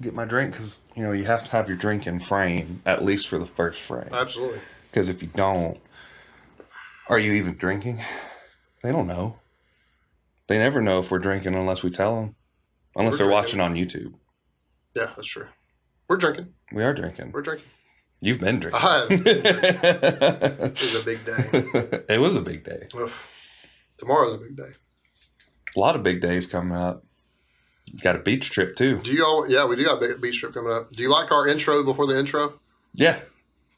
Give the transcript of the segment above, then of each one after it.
get my drink because, you have to have your drink in frame, at least for the first frame. Absolutely. Because if you don't, are you even drinking? They don't know. They never know if we're drinking unless we tell them. Unless they're watching on YouTube. Yeah, that's true. We're drinking. We are drinking. We're drinking. You've been drinking. I have been drinking. It was a big day. It was a big day. Tomorrow's a big day. A lot of big days coming up. Got a beach trip too. Yeah, we do got a beach trip coming up. Do you like our intro before the intro? Yeah.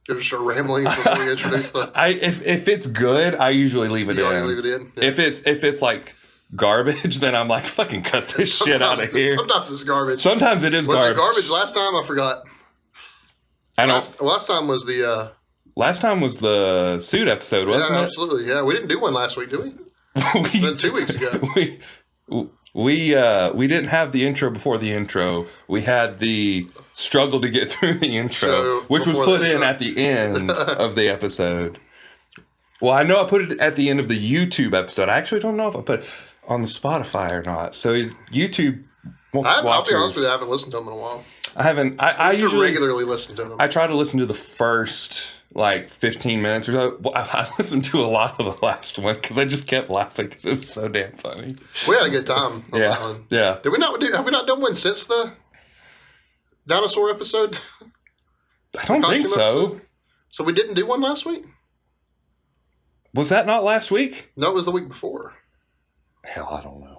Just our ramblings before we introduce the. If it's good, I usually leave it in. You leave it in. Yeah. If it's like garbage, then I'm like, fucking cut this shit out of here. Sometimes it's garbage. Sometimes it is garbage. Was it garbage last time? I forgot. Last time was the. Last time was the suit episode, wasn't it? Absolutely. Yeah, we didn't do one last week, did we? Then 2 weeks ago. We didn't have the intro before the intro. We had the struggle to get through the intro, which was put in at the end of the episode. Well, I know I put it at the end of the YouTube episode. I actually don't know if I put it on the Spotify or not. So YouTube I'll be honest with you, I haven't listened to them in a while. I haven't. I usually regularly listen to them. I try to listen to the first 15 minutes or so. Well, I listened to a lot of the last one because I just kept laughing because it was so damn funny. We had a good time on that one. Yeah. Have we not done one since the dinosaur episode? I don't think so. Episode? So we didn't do one last week? Was that not last week? No, it was the week before. Hell, I don't know.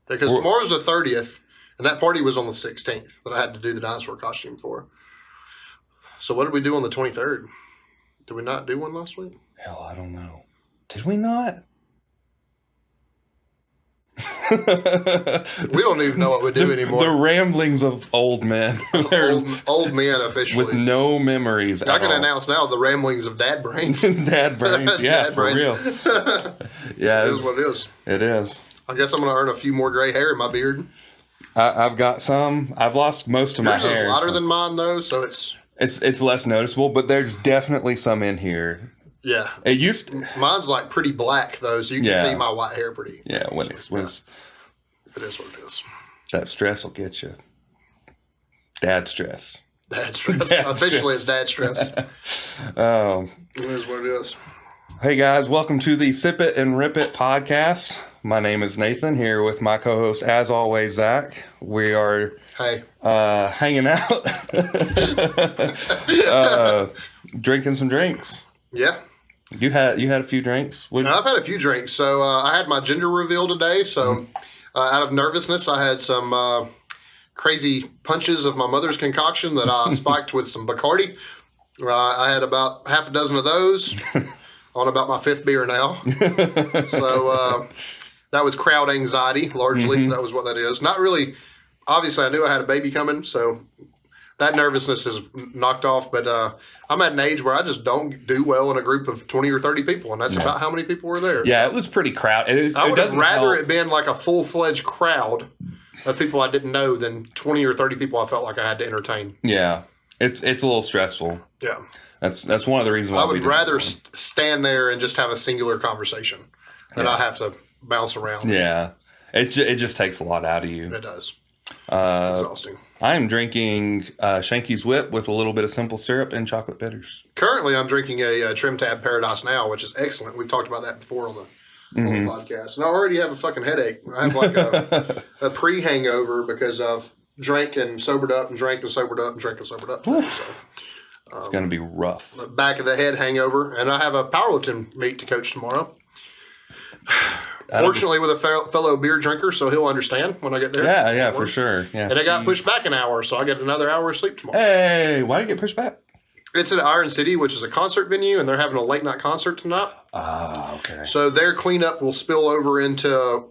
Because tomorrow's the 30th, and that party was on the 16th that I had to do the dinosaur costume for. So what did we do on the 23rd? Did we not do one last week? Hell, I don't know. Did we not? We don't even know what we do anymore. The ramblings of old men. old men officially. With no memories I can announce now the ramblings of dad brains. Dad brains, yeah, dad for brains. real. Yeah, it is what it is. It is. I guess I'm going to earn a few more gray hair in my beard. I've got some. I've lost most of my hair. Yours is lighter than mine, though, so it's less noticeable, but there's definitely some in here. Yeah. It used to, mine's like pretty black, though, so you can see my white hair pretty. Yeah, when it's it is what it is. That stress will get you. Dad stress. Dad stress. Officially, it's dad stress. It is what it is. Hey guys, welcome to the Sip It and Rip It podcast. My name is Nathan, here with my co-host, as always, Zach. We are hanging out, drinking some drinks. Yeah. You had a few drinks? I've had a few drinks. So I had my gender reveal today. So out of nervousness, I had some crazy punches of my mother's concoction that I spiked with some Bacardi. I had about half a dozen of those. On about my fifth beer now. So that was crowd anxiety, largely. Mm-hmm. That was what that is. Not really. Obviously, I knew I had a baby coming, so that nervousness is knocked off. But I'm at an age where I just don't do well in a group of 20 or 30 people, and that's about how many people were there. Yeah, it was pretty crowded. I would have rather it been like a full-fledged crowd of people I didn't know than 20 or 30 people I felt like I had to entertain. Yeah, it's a little stressful. Yeah. That's one of the reasons why I would rather stand there and just have a singular conversation than I have to bounce around. Yeah. It just takes a lot out of you. It does. Exhausting. I am drinking Shanky's Whip with a little bit of simple syrup and chocolate bitters. Currently, I'm drinking a Trim Tab Paradise Now, which is excellent. We've talked about that before on the podcast. And I already have a fucking headache. I have like a pre-hangover because I've drank and sobered up and drank and sobered up and drank and sobered up today. So. It's going to be rough. Back of the head hangover. And I have a powerlifting meet to coach tomorrow. Fortunately, with a fellow beer drinker, so he'll understand when I get there. Yeah, for sure. Yeah, and I got pushed back an hour, so I get another hour of sleep tomorrow. Hey, why did you get pushed back? It's at Iron City, which is a concert venue, and they're having a late night concert tonight. Oh, okay. So their cleanup will spill over into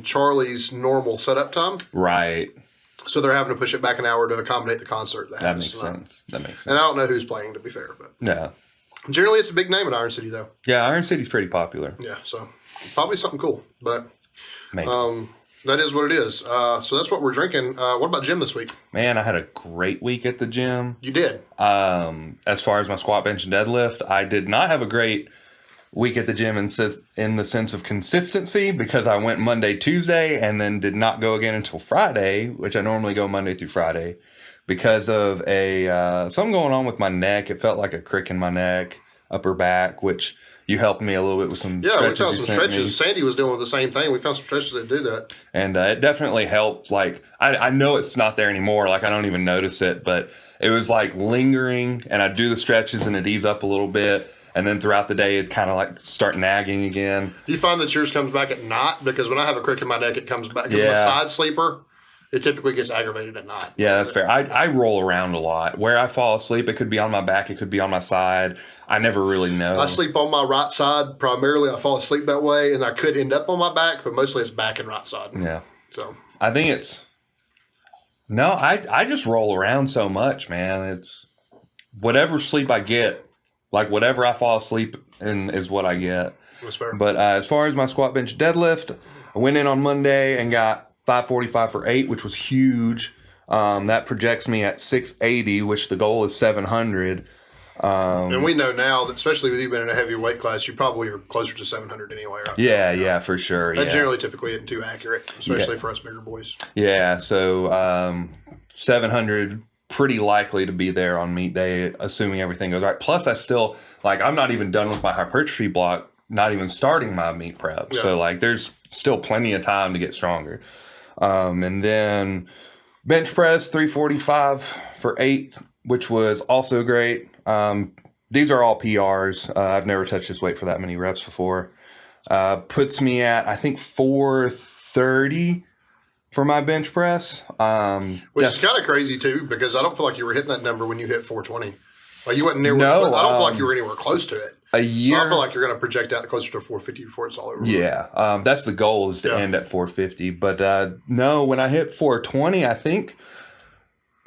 Charlie's normal setup time. Right. So they're having to push it back an hour to accommodate the concert. That makes sense. And I don't know who's playing, to be fair. But yeah. Generally, it's a big name at Iron City, though. Yeah, Iron City's pretty popular. Yeah, so probably something cool. But maybe. That is what it is. So that's what we're drinking. What about gym this week? Man, I had a great week at the gym. You did? As far as my squat, bench, and deadlift, I did not have a great week at the gym in the sense of consistency, because I went Monday, Tuesday, and then did not go again until Friday, which I normally go Monday through Friday, because of something going on with my neck. It felt like a crick in my neck, upper back, which you helped me a little bit with some stretches. Yeah, we found some stretches. Sandy was dealing with the same thing. We found some stretches that do that. And it definitely helped. Like, I know it's not there anymore. Like, I don't even notice it, but it was like lingering, and I'd do the stretches and it'd ease up a little bit. And then throughout the day, it'd kind of like start nagging again. Do you find that yours comes back at night? Because when I have a crick in my neck, it comes back. Because I'm a side sleeper, it typically gets aggravated at night. Yeah, that's fair. I roll around a lot. Where I fall asleep, it could be on my back, it could be on my side. I never really know. I sleep on my right side primarily. I fall asleep that way, and I could end up on my back, but mostly it's back and right side. Yeah. So I think it's I just roll around so much, man. It's whatever sleep I get, like whatever I fall asleep in is what I get. That's fair. But as far as my squat, bench, deadlift, I went in on Monday and got 545 for 8, which was huge. That projects me at 680, which the goal is 700. And we know now that, especially with you being in a heavy weight class, you probably are closer to 700 anyway, right? Yeah, for sure. That generally typically isn't too accurate, especially for us bigger boys. Yeah, so 700 pretty likely to be there on meet day, assuming everything goes right. Plus, I still, like, I'm not even done with my hypertrophy block, not even starting my meet prep. Yeah. So, like, there's still plenty of time to get stronger. And then bench press, 345 for 8, which was also great. These are all PRs. I've never touched this weight for that many reps before. Puts me at, I think, 430 for my bench press. Which is kind of crazy, too, because I don't feel like you were hitting that number when you hit 420. Like, you wasn't near. No, I don't feel like you were anywhere close to it. So I feel like you're going to project out closer to 450 before it's all over. Yeah, that's the goal, is to end at 450. But no, when I hit 420, I think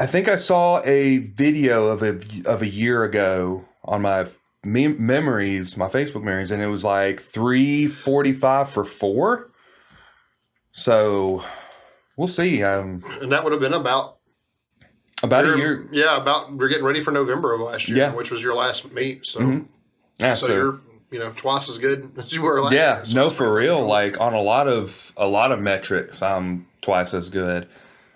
I saw a video of a year ago on my memories, my Facebook memories, and it was like 345 for 4. So we'll see. And that would have been about a year. Yeah, we're getting ready for November of last year, which was your last meet. So, so you're twice as good as you were last year. Yeah, so for real. Like on a lot of metrics, I'm twice as good.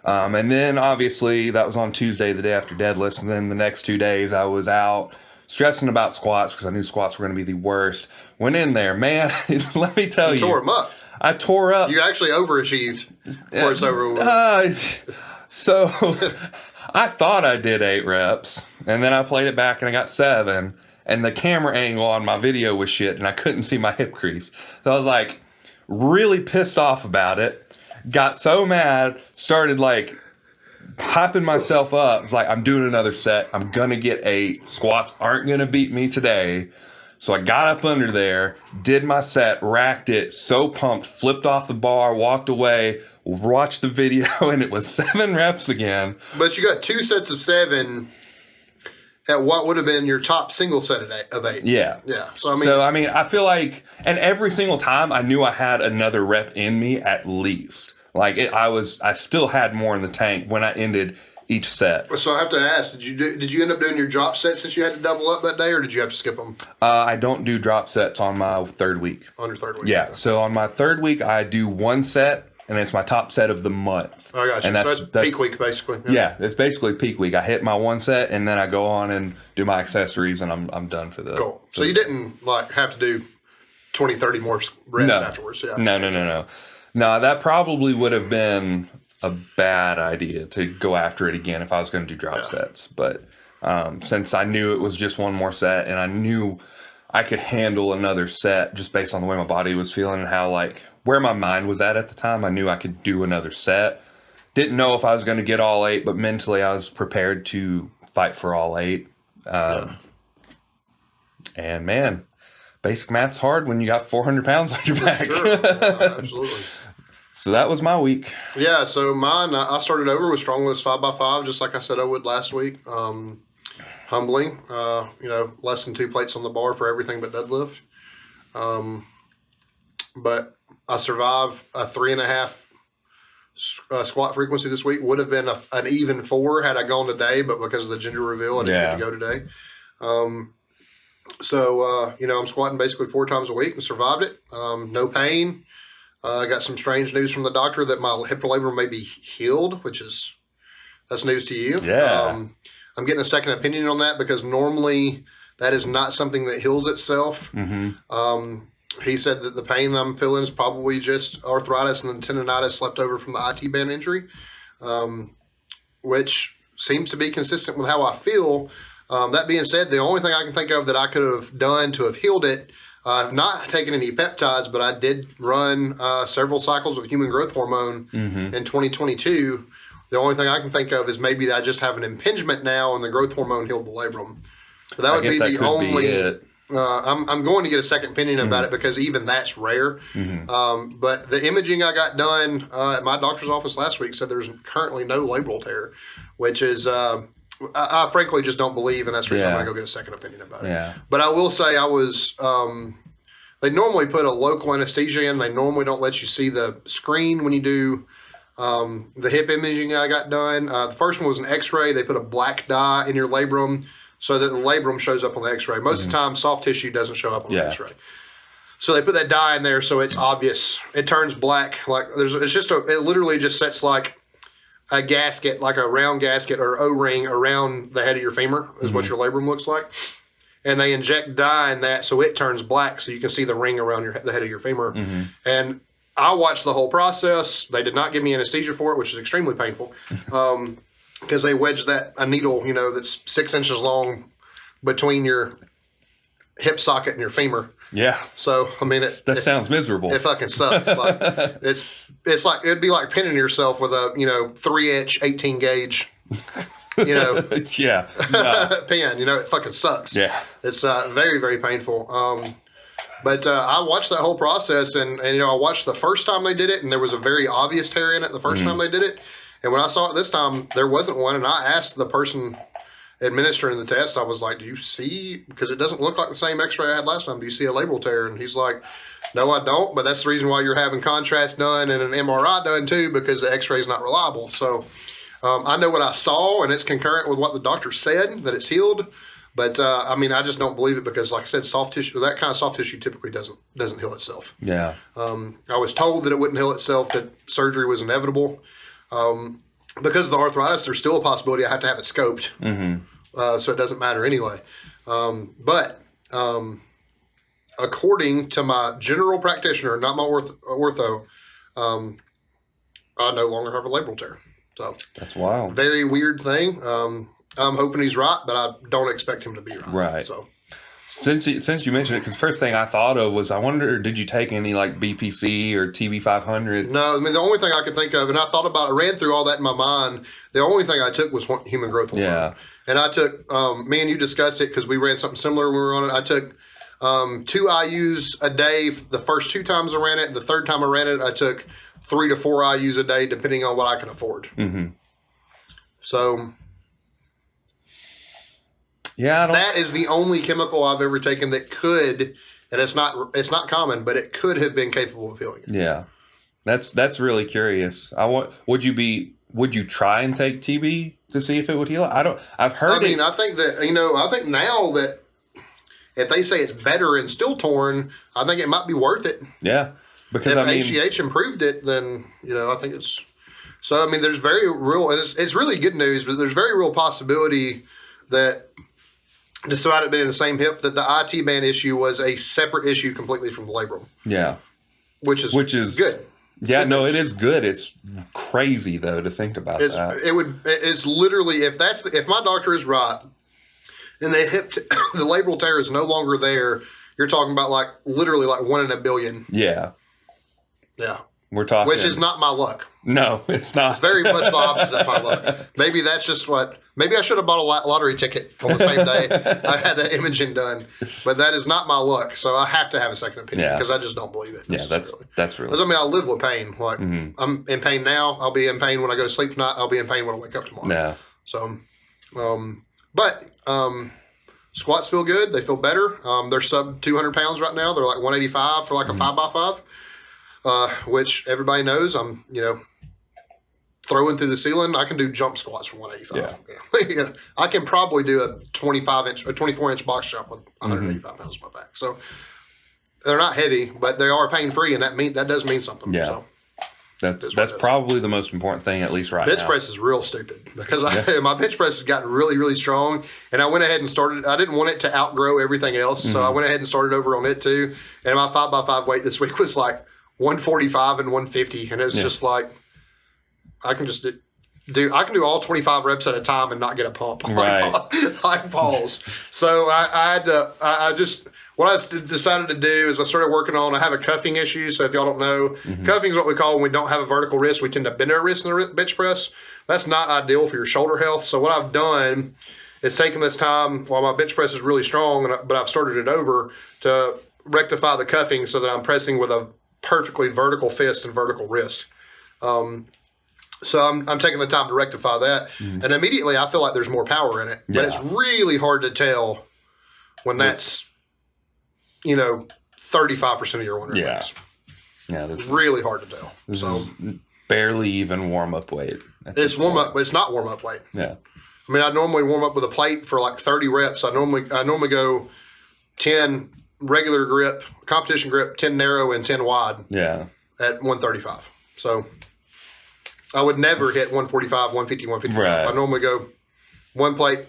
And then obviously that was on Tuesday, the day after deadlifts. And then the next 2 days I was out stressing about squats because I knew squats were going to be the worst. Went in there, man, let me tell you. Tore them up. I tore up. You actually overachieved before it's over with. So I thought I did 8 reps, and then I played it back and I got 7. And the camera angle on my video was shit, and I couldn't see my hip crease. So I was like really pissed off about it. Got so mad, started like hyping myself up. It's like, I'm doing another set. I'm going to get 8. Squats aren't going to beat me today. So I got up under there, did my set, racked it, so pumped, flipped off the bar, walked away, watched the video, and it was 7 reps again. But you got 2 sets of 7 at what would have been your top single set of 8. Yeah. Yeah. So, I mean, I feel like, and every single time I knew I had another rep in me at least. Like, I still had more in the tank when I ended each set. So I have to ask, did you end up doing your drop set since you had to double up that day, or did you have to skip them? I don't do drop sets on my 3rd week. On your 3rd week? Yeah. So on my 3rd week, I do 1 set, and it's my top set of the month. I got you. And that's peak week, basically. Yeah, it's basically peak week. I hit my 1 set, and then I go on and do my accessories, and I'm done for the. Cool. So you didn't like have to do 20, 30 more reps afterwards? Yeah. No. No, that probably would have been a bad idea to go after it again if I was going to do drop sets. But since I knew it was just 1 more set, and I knew I could handle another set just based on the way my body was feeling and how, like, where my mind was at the time, I knew I could do another set. Didn't know if I was going to get all 8, but mentally I was prepared to fight for all 8. And man, basic math's hard when you got 400 pounds on your back. Sure. Absolutely. So that was my week. Yeah, so mine, I started over with strong lifts 5x5, just like I said I would last week. Humbling, less than 2 plates on the bar for everything but deadlift. But I survived a 3.5 squat frequency this week. Would have been an even 4 had I gone today, but because of the gender reveal, I didn't get to go today. So, I'm squatting basically 4 times a week and survived it. No pain. I got some strange news from the doctor that my hip labrum may be healed, that's news to you. Yeah. I'm getting a second opinion on that because normally that is not something that heals itself. He said that the pain I'm feeling is probably just arthritis and then tendonitis left over from the IT band injury, which seems to be consistent with how I feel. That being said, the only thing I can think of that I could have done to have healed it, I've not taken any peptides, but I did run several cycles of human growth hormone in 2022. The only thing I can think of is maybe I just have an impingement now and the growth hormone healed the labrum. So that would be the only... I'm going to get a second opinion about it because even that's rare. But the imaging I got done at my doctor's office last week said there's currently no labral tear, which is... I frankly just don't believe, and that's the reason I'm going to go get a second opinion about it. But I will say I was, they normally put a local anesthesia in. They normally don't let you see the screen when you do the hip imaging I got done. The first one was an x-ray. They put a black dye in your labrum so that the labrum shows up on the x-ray. Most of the time, soft tissue doesn't show up on the x-ray. So they put that dye in there so it's obvious. It turns black. Like it literally just sets like a gasket, like a round gasket or O-ring around the head of your femur is what your labrum looks like. And they inject dye in that so it turns black so you can see the ring around the head of your femur. And I watched the whole process. They did not give me anesthesia for it, which is extremely painful because they wedged a needle, that's 6 inches long between your hip socket and your femur. Yeah. So, I mean, that sounds miserable. It fucking sucks. Like it's like it'd be like pinning yourself with a 3-inch 18 gauge pin. It fucking sucks. Yeah. It's very, very painful. But I watched that whole process and I watched the first time they did it and there was a very obvious tear in it the first time they did it. And when I saw it this time, there wasn't one. And I asked the person administering the test, I was like, do you see, because it doesn't look like the same x-ray I had last time, do you see a labral tear? And he's like, no, I don't, but that's the reason why you're having contrast done and an MRI done too, because the x-ray is not reliable. So I know what I saw and it's concurrent with what the doctor said, that it's healed. But I just don't believe it because, like I said, soft tissue, that kind of soft tissue typically doesn't heal itself. Yeah. I was told that it wouldn't heal itself, that surgery was inevitable. Because of the arthritis, there's still a possibility I have to have it scoped. So it doesn't matter anyway. But according to my general practitioner, not my ortho, I no longer have a labral tear. So that's wild. Very weird thing. I'm hoping he's right, but I don't expect him to be right. Right. So since you mentioned it, because first thing I thought of was, I wonder, did you take any like BPC or TB500? No, the only thing I could think of, and I thought about it, ran through all that in my mind. The only thing I took was human growth hormone. Yeah. And I took, me and you discussed it because we ran something similar when we were on it. I took 2 IUs a day the first 2 times I ran it. The third time I ran it, I took 3 to 4 IUs a day, depending on what I could afford. So... yeah, that is the only chemical I've ever taken that could, and it's not common, but it could have been capable of healing it. Yeah, that's really curious. Would you try and take TB to see if it would heal it? I've heard. I think that I think now that if they say it's better and still torn, I think it might be worth it. Yeah, because if HGH improved it, then I think it's. So there's very real, and it's really good news, but there's very real possibility that, despite it being in the same hip, that the IT band issue was a separate issue completely from the labrum. Yeah. Which is good. Yeah, no, it is good. It's crazy though to think about that. It's literally, if my doctor is right and the labral tear is no longer there, you're talking about literally 1 in a billion. Yeah. Yeah. We're talking, which is not my luck. No, it's not. It's very much the opposite of my luck. Maybe that's just maybe I should have bought a lottery ticket on the same day I had that imaging done. But that is not my luck. So I have to have a second opinion because I just don't believe it. Yeah, that's really. Because I live with pain. I'm in pain now. I'll be in pain when I go to sleep tonight. I'll be in pain when I wake up tomorrow. Yeah. So, squats feel good. They feel better. They're sub 200 pounds right now. They're 185 for a 5x5. Which everybody knows I'm throwing through the ceiling, I can do jump squats for 185. Yeah. I can probably do a 24-inch box jump with 185 pounds on my back. So they're not heavy, but they are pain free, and that does mean something. Yeah. So that's probably the most important thing, at least right now. Bench press is real stupid because my bench press has gotten really, really strong, and I went ahead and started. I didn't want it to outgrow everything else, so I went ahead and started over on it too. And my 5x5 weight this week was like 145 and 150, and it's just like I can just I can do all 25 reps at a time and not get a pump like Paul's. So what I've decided to do is I started working on, I have a cuffing issue. So if y'all don't know, cuffing is what we call when we don't have a vertical wrist. We tend to bend our wrist in the bench press. That's not ideal for your shoulder health. So what I've done is taken this time while my bench press is really strong, but I've started it over to rectify the cuffing so that I'm pressing with a perfectly vertical fist and vertical wrist. So I'm taking the time to rectify that. And immediately I feel like there's more power in it. But it's really hard to tell when that's, 35% of your one rep max. Yeah, it's really hard to tell. This is barely even warm-up weight. It's warm-up, but it's not warm-up weight. Yeah. I mean, I normally warm up with a plate for like 30 reps. I normally go 10 regular grip, competition grip, 10 narrow, and 10 wide. Yeah. At 135. So I would never hit 145, 150, 155. Right. I normally go one plate.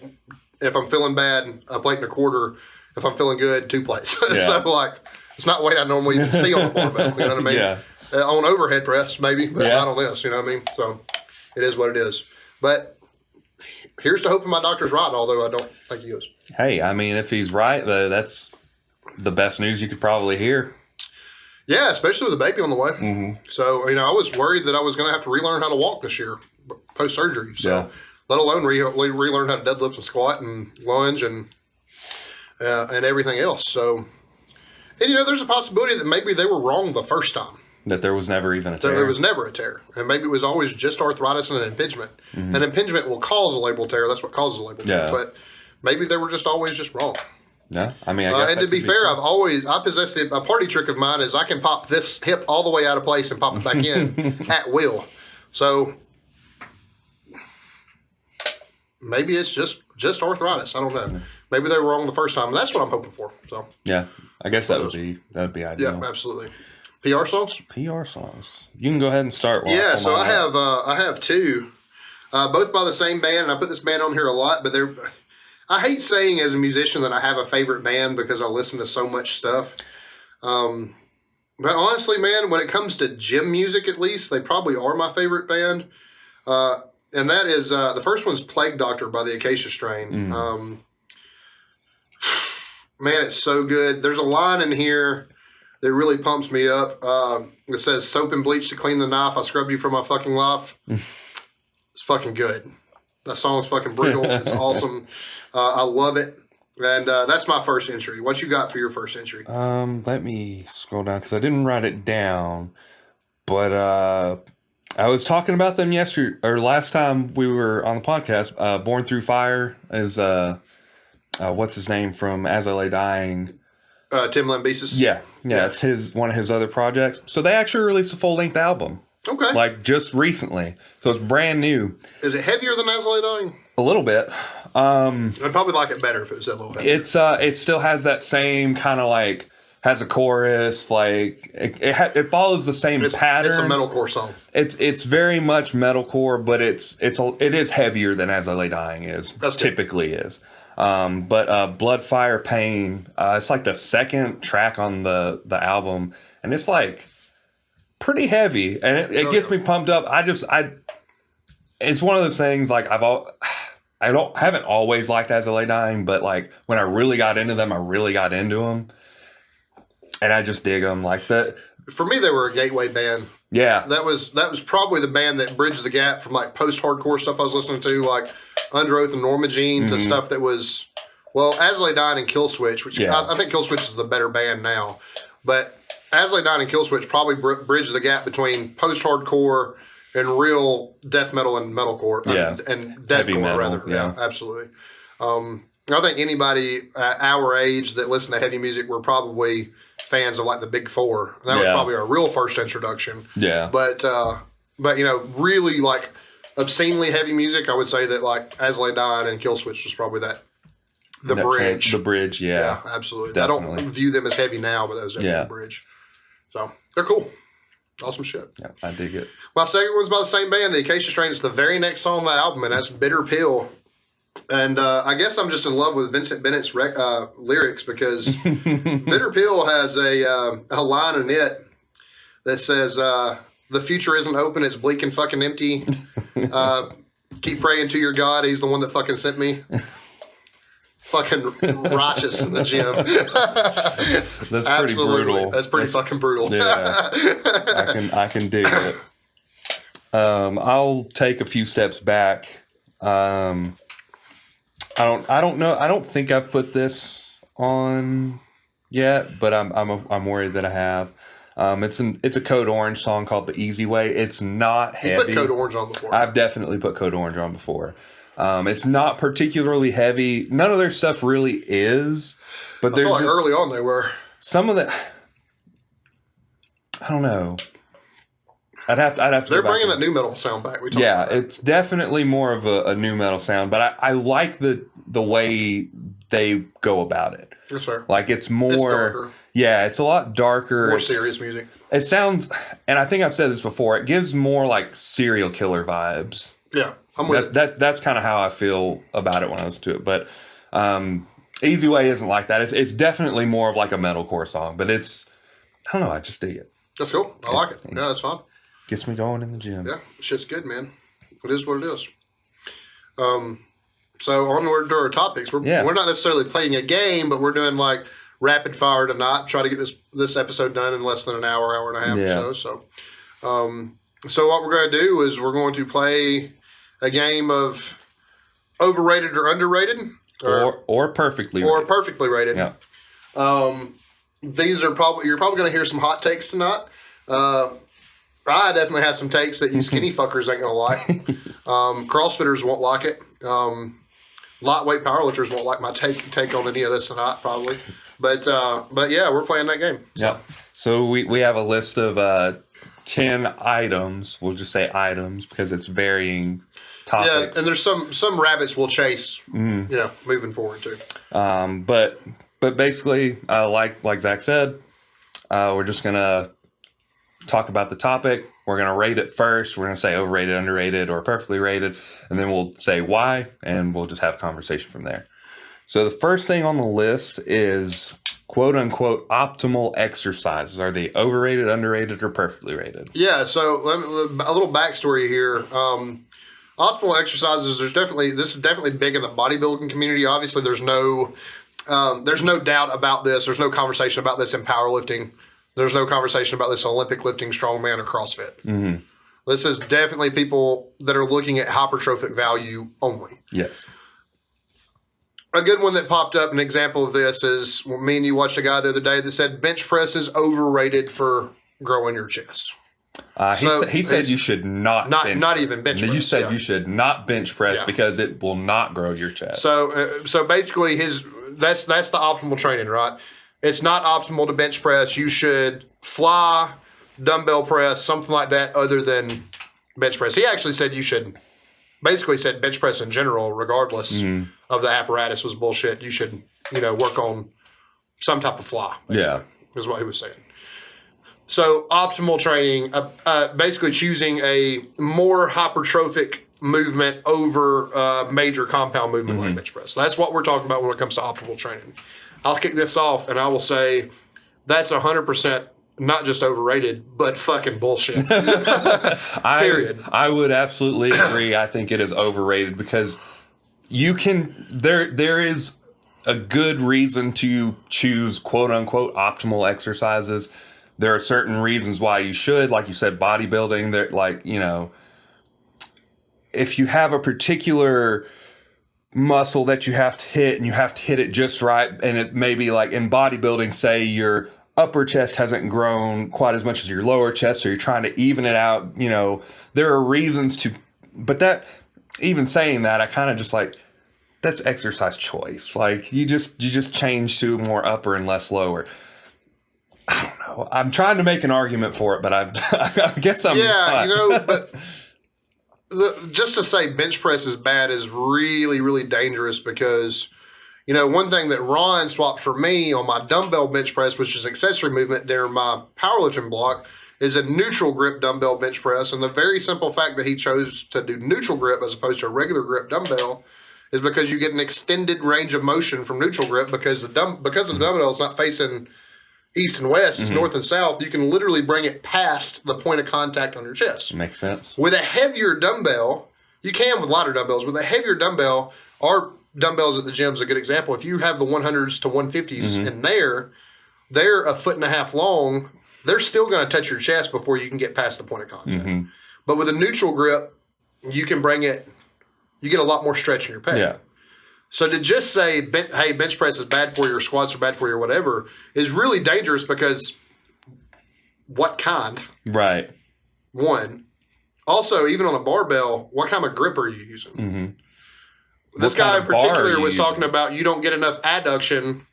If I'm feeling bad, a plate and a quarter. If I'm feeling good, 2 plates. So, it's not weight I normally even see on the barbell. You know what I mean? Yeah. On overhead press, maybe, but not on this. You know what I mean? So, it is what it is. But here's to hoping my doctor's right, although I don't think he is. Hey, I mean, if he's right, though, that's the best news you could probably hear. Yeah, especially with a baby on the way. So, I was worried that I was going to have to relearn how to walk this year post-surgery. So, let alone relearn how to deadlift and squat and lunge and everything else. So, and there's a possibility that maybe they were wrong the first time. That there was never even a tear. There was never a tear. And maybe it was always just arthritis and an impingement. An impingement will cause a labral tear. That's what causes a labral tear. But maybe they were just always just wrong. Yeah, I mean, I guess and to be fair, I possess a party trick of mine is I can pop this hip all the way out of place and pop it back in at will. So maybe it's just arthritis. I don't know. Maybe they were wrong the first time, and that's what I'm hoping for. So yeah, I guess that would be ideal. Yeah, absolutely. PR songs. PR songs. You can go ahead and start. Yeah, so I have 2, both by the same band, and I put this band on here a lot, but they're. I hate saying as a musician that I have a favorite band because I listen to so much stuff. But honestly, man, when it comes to gym music, at least, they probably are my favorite band. And that is, the first one's Plague Doctor by the Acacia Strain. Man, it's so good. There's a line in here that really pumps me up. It says, soap and bleach to clean the knife. I scrubbed you from my fucking life. It's fucking good. That song's fucking brutal. It's awesome. I love it. And that's my first entry. What you got for your first entry? Let me scroll down because I didn't write it down. But I was talking about them last time we were on the podcast. Born Through Fire is what's his name from As I Lay Dying? Tim Lambesis. Yeah, it's one of his other projects. So they actually released a full length album. Okay. Like just recently. So it's brand new. Is it heavier than As I Lay Dying? A little bit. I'd probably like it better if it was a little heavier. It still has that same kind of like, has a chorus, like it follows the same pattern. It's a metalcore song. It's very much metalcore, but it is heavier than As I Lay Dying is. That's typically is. But Blood, Fire, Pain, it's like the second track on the album, and it's like pretty heavy, and it gets me pumped up. It's one of those things like haven't always liked As I Lay Dying, but like when I really got into them, I really got into them. And I just dig them like that. For me, they were a gateway band. Yeah. That was probably the band that bridged the gap from like post-hardcore stuff I was listening to, like Under Oath and Norma Jean, to stuff that was, As I Lay Dying and Killswitch, which I think Killswitch is the better band now. But As I Lay Dying and Killswitch probably bridged the gap between post-hardcore and real death metal and metalcore. And deathcore, rather. Yeah, absolutely. I think anybody our age that listened to heavy music were probably fans of like the Big Four. That was probably our real first introduction. Yeah. But really like obscenely heavy music, I would say that like As Lay Dying and Kill Switch was probably the bridge. The bridge, yeah. Yeah, absolutely. Definitely. I don't view them as heavy now, but that was definitely the bridge. So they're cool. Awesome shit. Yeah, I dig it. My second one's by the same band, the Acacia Strain. It's the very next song on the album, and that's Bitter Pill. And I guess I'm just in love with Vincent Bennett's lyrics because Bitter Pill has a line in it that says, the future isn't open, it's bleak and fucking empty. Keep praying to your God, he's the one that fucking sent me. Fucking righteous in the gym. That's pretty brutal. That's pretty fucking brutal. Yeah, I can dig it. I'll take a few steps back. I don't know. I don't think I've put this on yet, but I'm worried that I have. It's a Code Orange song called "The Easy Way." It's not heavy. You put Code Orange on before. I've definitely put Code Orange on before. It's not particularly heavy. None of their stuff really is, but I feel like early on they were. Some of the, I don't know. I'd have to. They're bringing that new metal sound back. It's definitely more of a new metal sound, but I like the way they go about it. Yes, sir. Like it's more. It's darker. Yeah, it's a lot darker. More serious music. It sounds, and I think I've said this before. It gives more like serial killer vibes. Yeah, I'm with it. That's kind of how I feel about it when I listen to it. But Easy Way isn't like that. It's definitely more of like a metalcore song. But it's, I don't know. I just dig it. That's cool. I like it. Yeah, that's fine. Gets me going in the gym. Yeah, shit's good, man. It is what it is. So onward to our topics. We're not necessarily playing a game, but we're doing like rapid fire tonight. Try to get this episode done in less than an hour and a half or so. So what we're going to do is we're going to play a game of overrated or underrated, or perfectly rated. Yeah. These are you're probably going to hear some hot takes tonight. I definitely have some takes that you skinny fuckers ain't going to like. CrossFitters won't like it. Lightweight powerlifters won't like my take on any of this tonight, probably. But yeah, we're playing that game. So. Yeah. So we have a list of 10 items. We'll just say items because it's varying topics. Yeah, and there's some rabbits we'll chase, moving forward too. But basically, like Zach said, we're just gonna talk about the topic. We're gonna rate it first. We're gonna say overrated, underrated, or perfectly rated, and then we'll say why, and we'll just have a conversation from there. So the first thing on the list is quote unquote optimal exercises. Are they overrated, underrated, or perfectly rated? Yeah. So a little backstory here. Optimal exercises. This is definitely big in the bodybuilding community. Obviously, there's no doubt about this. There's no conversation about this in powerlifting. There's no conversation about this in Olympic lifting, strongman, or CrossFit. Mm-hmm. This is definitely people that are looking at hypertrophic value only. Yes. A good one that popped up, an example of this is me and you watched a guy the other day that said bench press is overrated for growing your chest. He said you should not even bench press. You said you should not bench press because it will not grow your chest. So basically that's the optimal training, right? It's not optimal to bench press. You should fly, dumbbell press, something like that other than bench press. He actually said you should, basically said bench press in general, regardless of the apparatus, was bullshit. You should, work on some type of fly. Yeah. Is what he was saying. So optimal training, basically choosing a more hypertrophic movement over major compound movement like bench press. That's what we're talking about when it comes to optimal training. I'll kick this off and I will say that's 100% not just overrated, but fucking bullshit. Period. I would absolutely agree. I think it is overrated because there is a good reason to choose quote unquote optimal exercises. There are certain reasons why you should, like you said, bodybuilding. There, if you have a particular muscle that you have to hit and you have to hit it just right, and it may be like in bodybuilding, say your upper chest hasn't grown quite as much as your lower chest, so you're trying to even it out. There are reasons to, but that, even saying that, I kind of just like, that's exercise choice. Like you just change to more upper and less lower. I don't know. I'm trying to make an argument for it, but I guess I'm not. But just to say bench press is bad is really, really dangerous because, one thing that Ron swapped for me on my dumbbell bench press, which is accessory movement during my powerlifting block, is a neutral grip dumbbell bench press. And the very simple fact that he chose to do neutral grip as opposed to a regular grip dumbbell is because you get an extended range of motion from neutral grip because the dumbbell is not facing east and west, it's north and south. You can literally bring it past the point of contact on your chest. Makes sense. With a heavier dumbbell, you can with lighter dumbbells. With a heavier dumbbell, our dumbbells at the gym is a good example. If you have the 100s to 150s in there, they're 1.5 feet long. They're still going to touch your chest before you can get past the point of contact. But with a neutral grip, you can bring it, you get a lot more stretch in your pec. Yeah. So to just say, hey, bench press is bad for you or squats are bad for you or whatever is really dangerous because what kind? Right. One. Also, even on a barbell, what kind of grip are you using? This guy in particular was talking about you don't get enough adduction,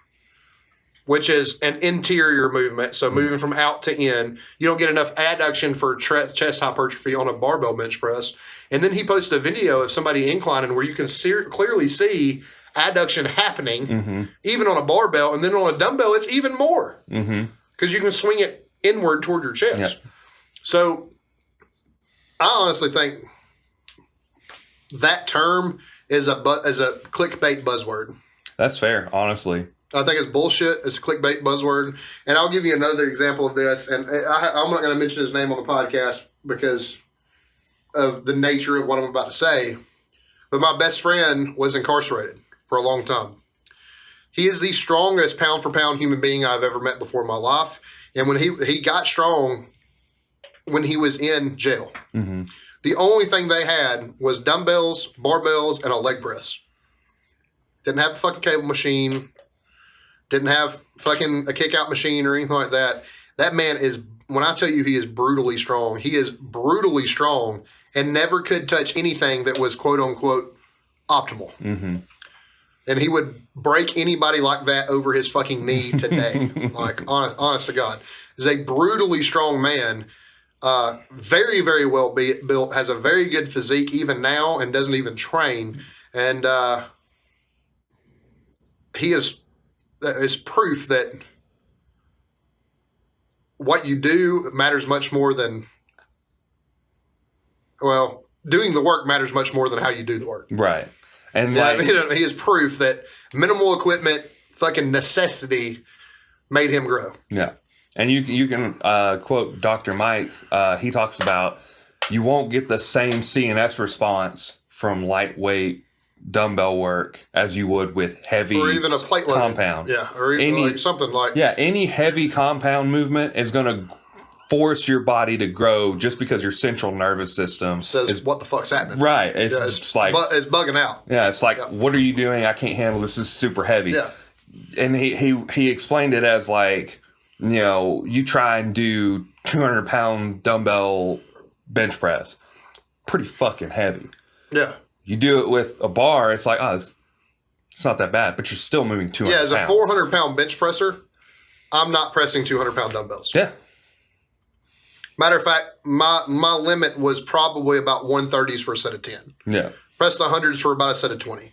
which is an interior movement. So moving from out to in, you don't get enough adduction for chest hypertrophy on a barbell bench press. And then he posted a video of somebody inclining where you can clearly see adduction happening, even on a barbell. And then on a dumbbell, it's even more because you can swing it inward toward your chest. Yep. So I honestly think that term is a clickbait buzzword. That's fair, honestly. I think it's bullshit. It's a clickbait buzzword. And I'll give you another example of this. And I'm not going to mention his name on the podcast because of the nature of what I'm about to say. But my best friend was incarcerated for a long time. He is the strongest pound for pound human being I've ever met before in my life. And when he got strong when he was in jail. The only thing they had was dumbbells, barbells, and a leg press. Didn't have a fucking cable machine. Didn't have fucking a kick out machine or anything like that. That man is, when I tell you he is brutally strong, he is brutally strong and never could touch anything that was quote unquote optimal. And he would break anybody like that over his fucking knee today. Like, honest to God. He's a brutally strong man. Very, very well built, has a very good physique even now and doesn't even train. And he is proof that what you do matters much more than, well, doing the work matters much more than how you do the work. Right. And he is proof that minimal equipment, fucking necessity made him grow. Yeah. And you can quote Dr. Mike. He talks about you won't get the same CNS response from lightweight dumbbell work as you would with heavy or even a plate compound. Yeah, or even like something like any heavy compound movement is going to force your body to grow just because your central nervous system says what the fuck's happening. Right. It's just like it's bugging out. Yeah, it's like what are you doing? I can't handle this. This is super heavy. Yeah. And he explained it as like, you try and do 200-pound dumbbell bench press. Pretty fucking heavy. Yeah. You do it with a bar, it's like, it's not that bad, but you're still moving 200 pounds. Yeah, as a 400-pound bench presser, I'm not pressing 200-pound dumbbells. Yeah. Matter of fact, my limit was probably about 130s for a set of 10. Yeah. Pressed the 100s for about a set of 20.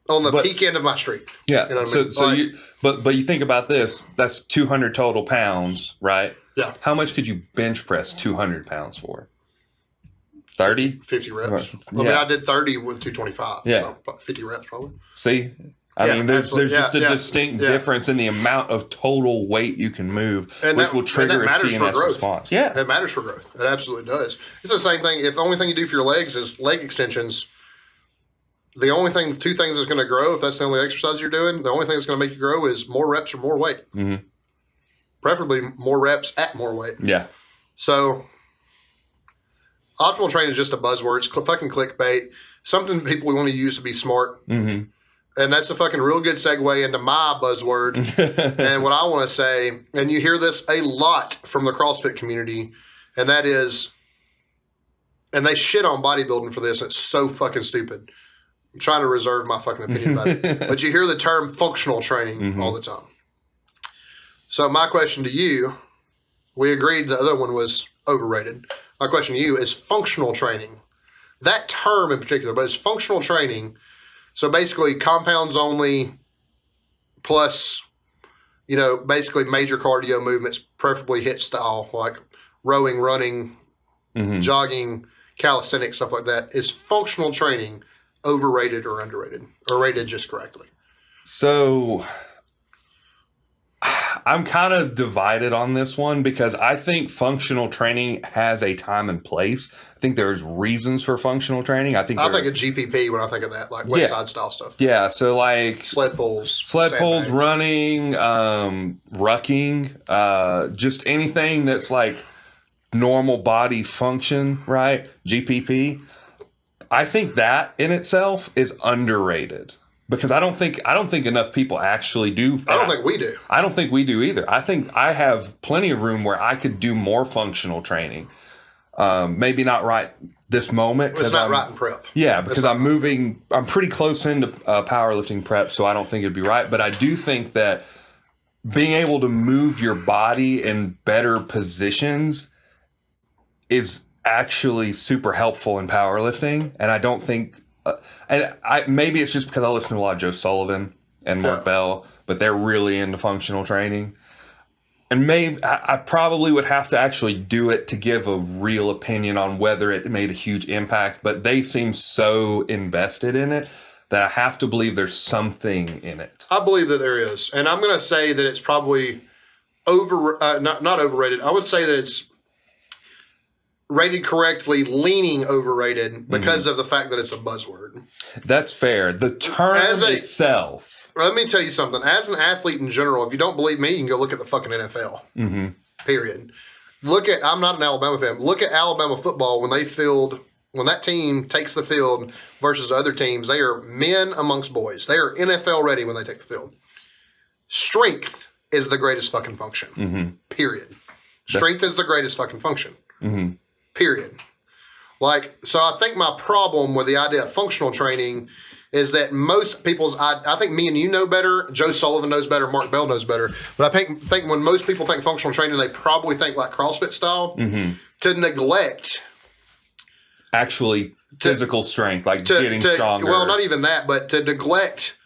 On the peak end of my streak. Yeah. You know what I mean? But you think about this, that's 200 total pounds, right? Yeah. How much could you bench press 200 pounds for? 30? 50 reps. I mean, I did 30 with 225. Yeah. So 50 reps probably. See? I mean, there's just a distinct difference in the amount of total weight you can move, which will trigger a CNS response. Yeah. It matters for growth. It absolutely does. It's the same thing. If the only thing you do for your legs is leg extensions, the only thing, two things that's going to grow, if that's the only exercise you're doing, the only thing that's going to make you grow is more reps or more weight. Preferably more reps at more weight. Yeah. So optimal training is just a buzzword. It's fucking clickbait. Something people want to use to be smart. And that's a fucking real good segue into my buzzword. And what I want to say, and you hear this a lot from the CrossFit community, and that is, and they shit on bodybuilding for this. It's so fucking stupid. I'm trying to reserve my fucking opinion about it. But you hear the term functional training all the time. So my question to you, we agreed the other one was overrated. my question to you is functional training. That term in particular, but it's functional training. So basically compounds only plus, basically major cardio movements, preferably HIIT style, like rowing, running, jogging, calisthenics, stuff like that. Is functional training overrated or underrated? Or rated just correctly? So I'm kind of divided on this one because I think functional training has a time and place. I think there's reasons for functional training. I think of GPP when I think of that, like West Side style stuff. Yeah, so like sled pulls, running, rucking, just anything that's like normal body function, right? GPP. I think that in itself is underrated. Because I don't think enough people actually do. I don't think we do. I don't think we do either. I think I have plenty of room where I could do more functional training. Maybe not right this moment. It's not right in prep. Yeah, because I'm pretty close into powerlifting prep, so I don't think it'd be right. But I do think that being able to move your body in better positions is actually super helpful in powerlifting. And I don't think... maybe it's just because I listen to a lot of Joe Sullivan and Mark Bell, but they're really into functional training. And maybe I probably would have to actually do it to give a real opinion on whether it made a huge impact. But they seem so invested in it that I have to believe there's something in it. I believe that there is, and I'm going to say that it's probably not overrated. I would say that it's rated correctly, leaning overrated because of the fact that it's a buzzword. That's fair. The term itself. Let me tell you something. As an athlete in general, if you don't believe me, you can go look at the fucking NFL. Period. I'm not an Alabama fan. Look at Alabama football when that team takes the field versus the other teams. They are men amongst boys. They are NFL ready when they take the field. Strength is the greatest fucking function. Period. Strength is the greatest fucking function. Period. So I think my problem with the idea of functional training is that most people's, I think me and you know better, Joe Sullivan knows better, Mark Bell knows better, but I think when most people think functional training, they probably think like CrossFit style, to neglect. Actually, physical strength, like getting stronger. Well, not even that, but to neglect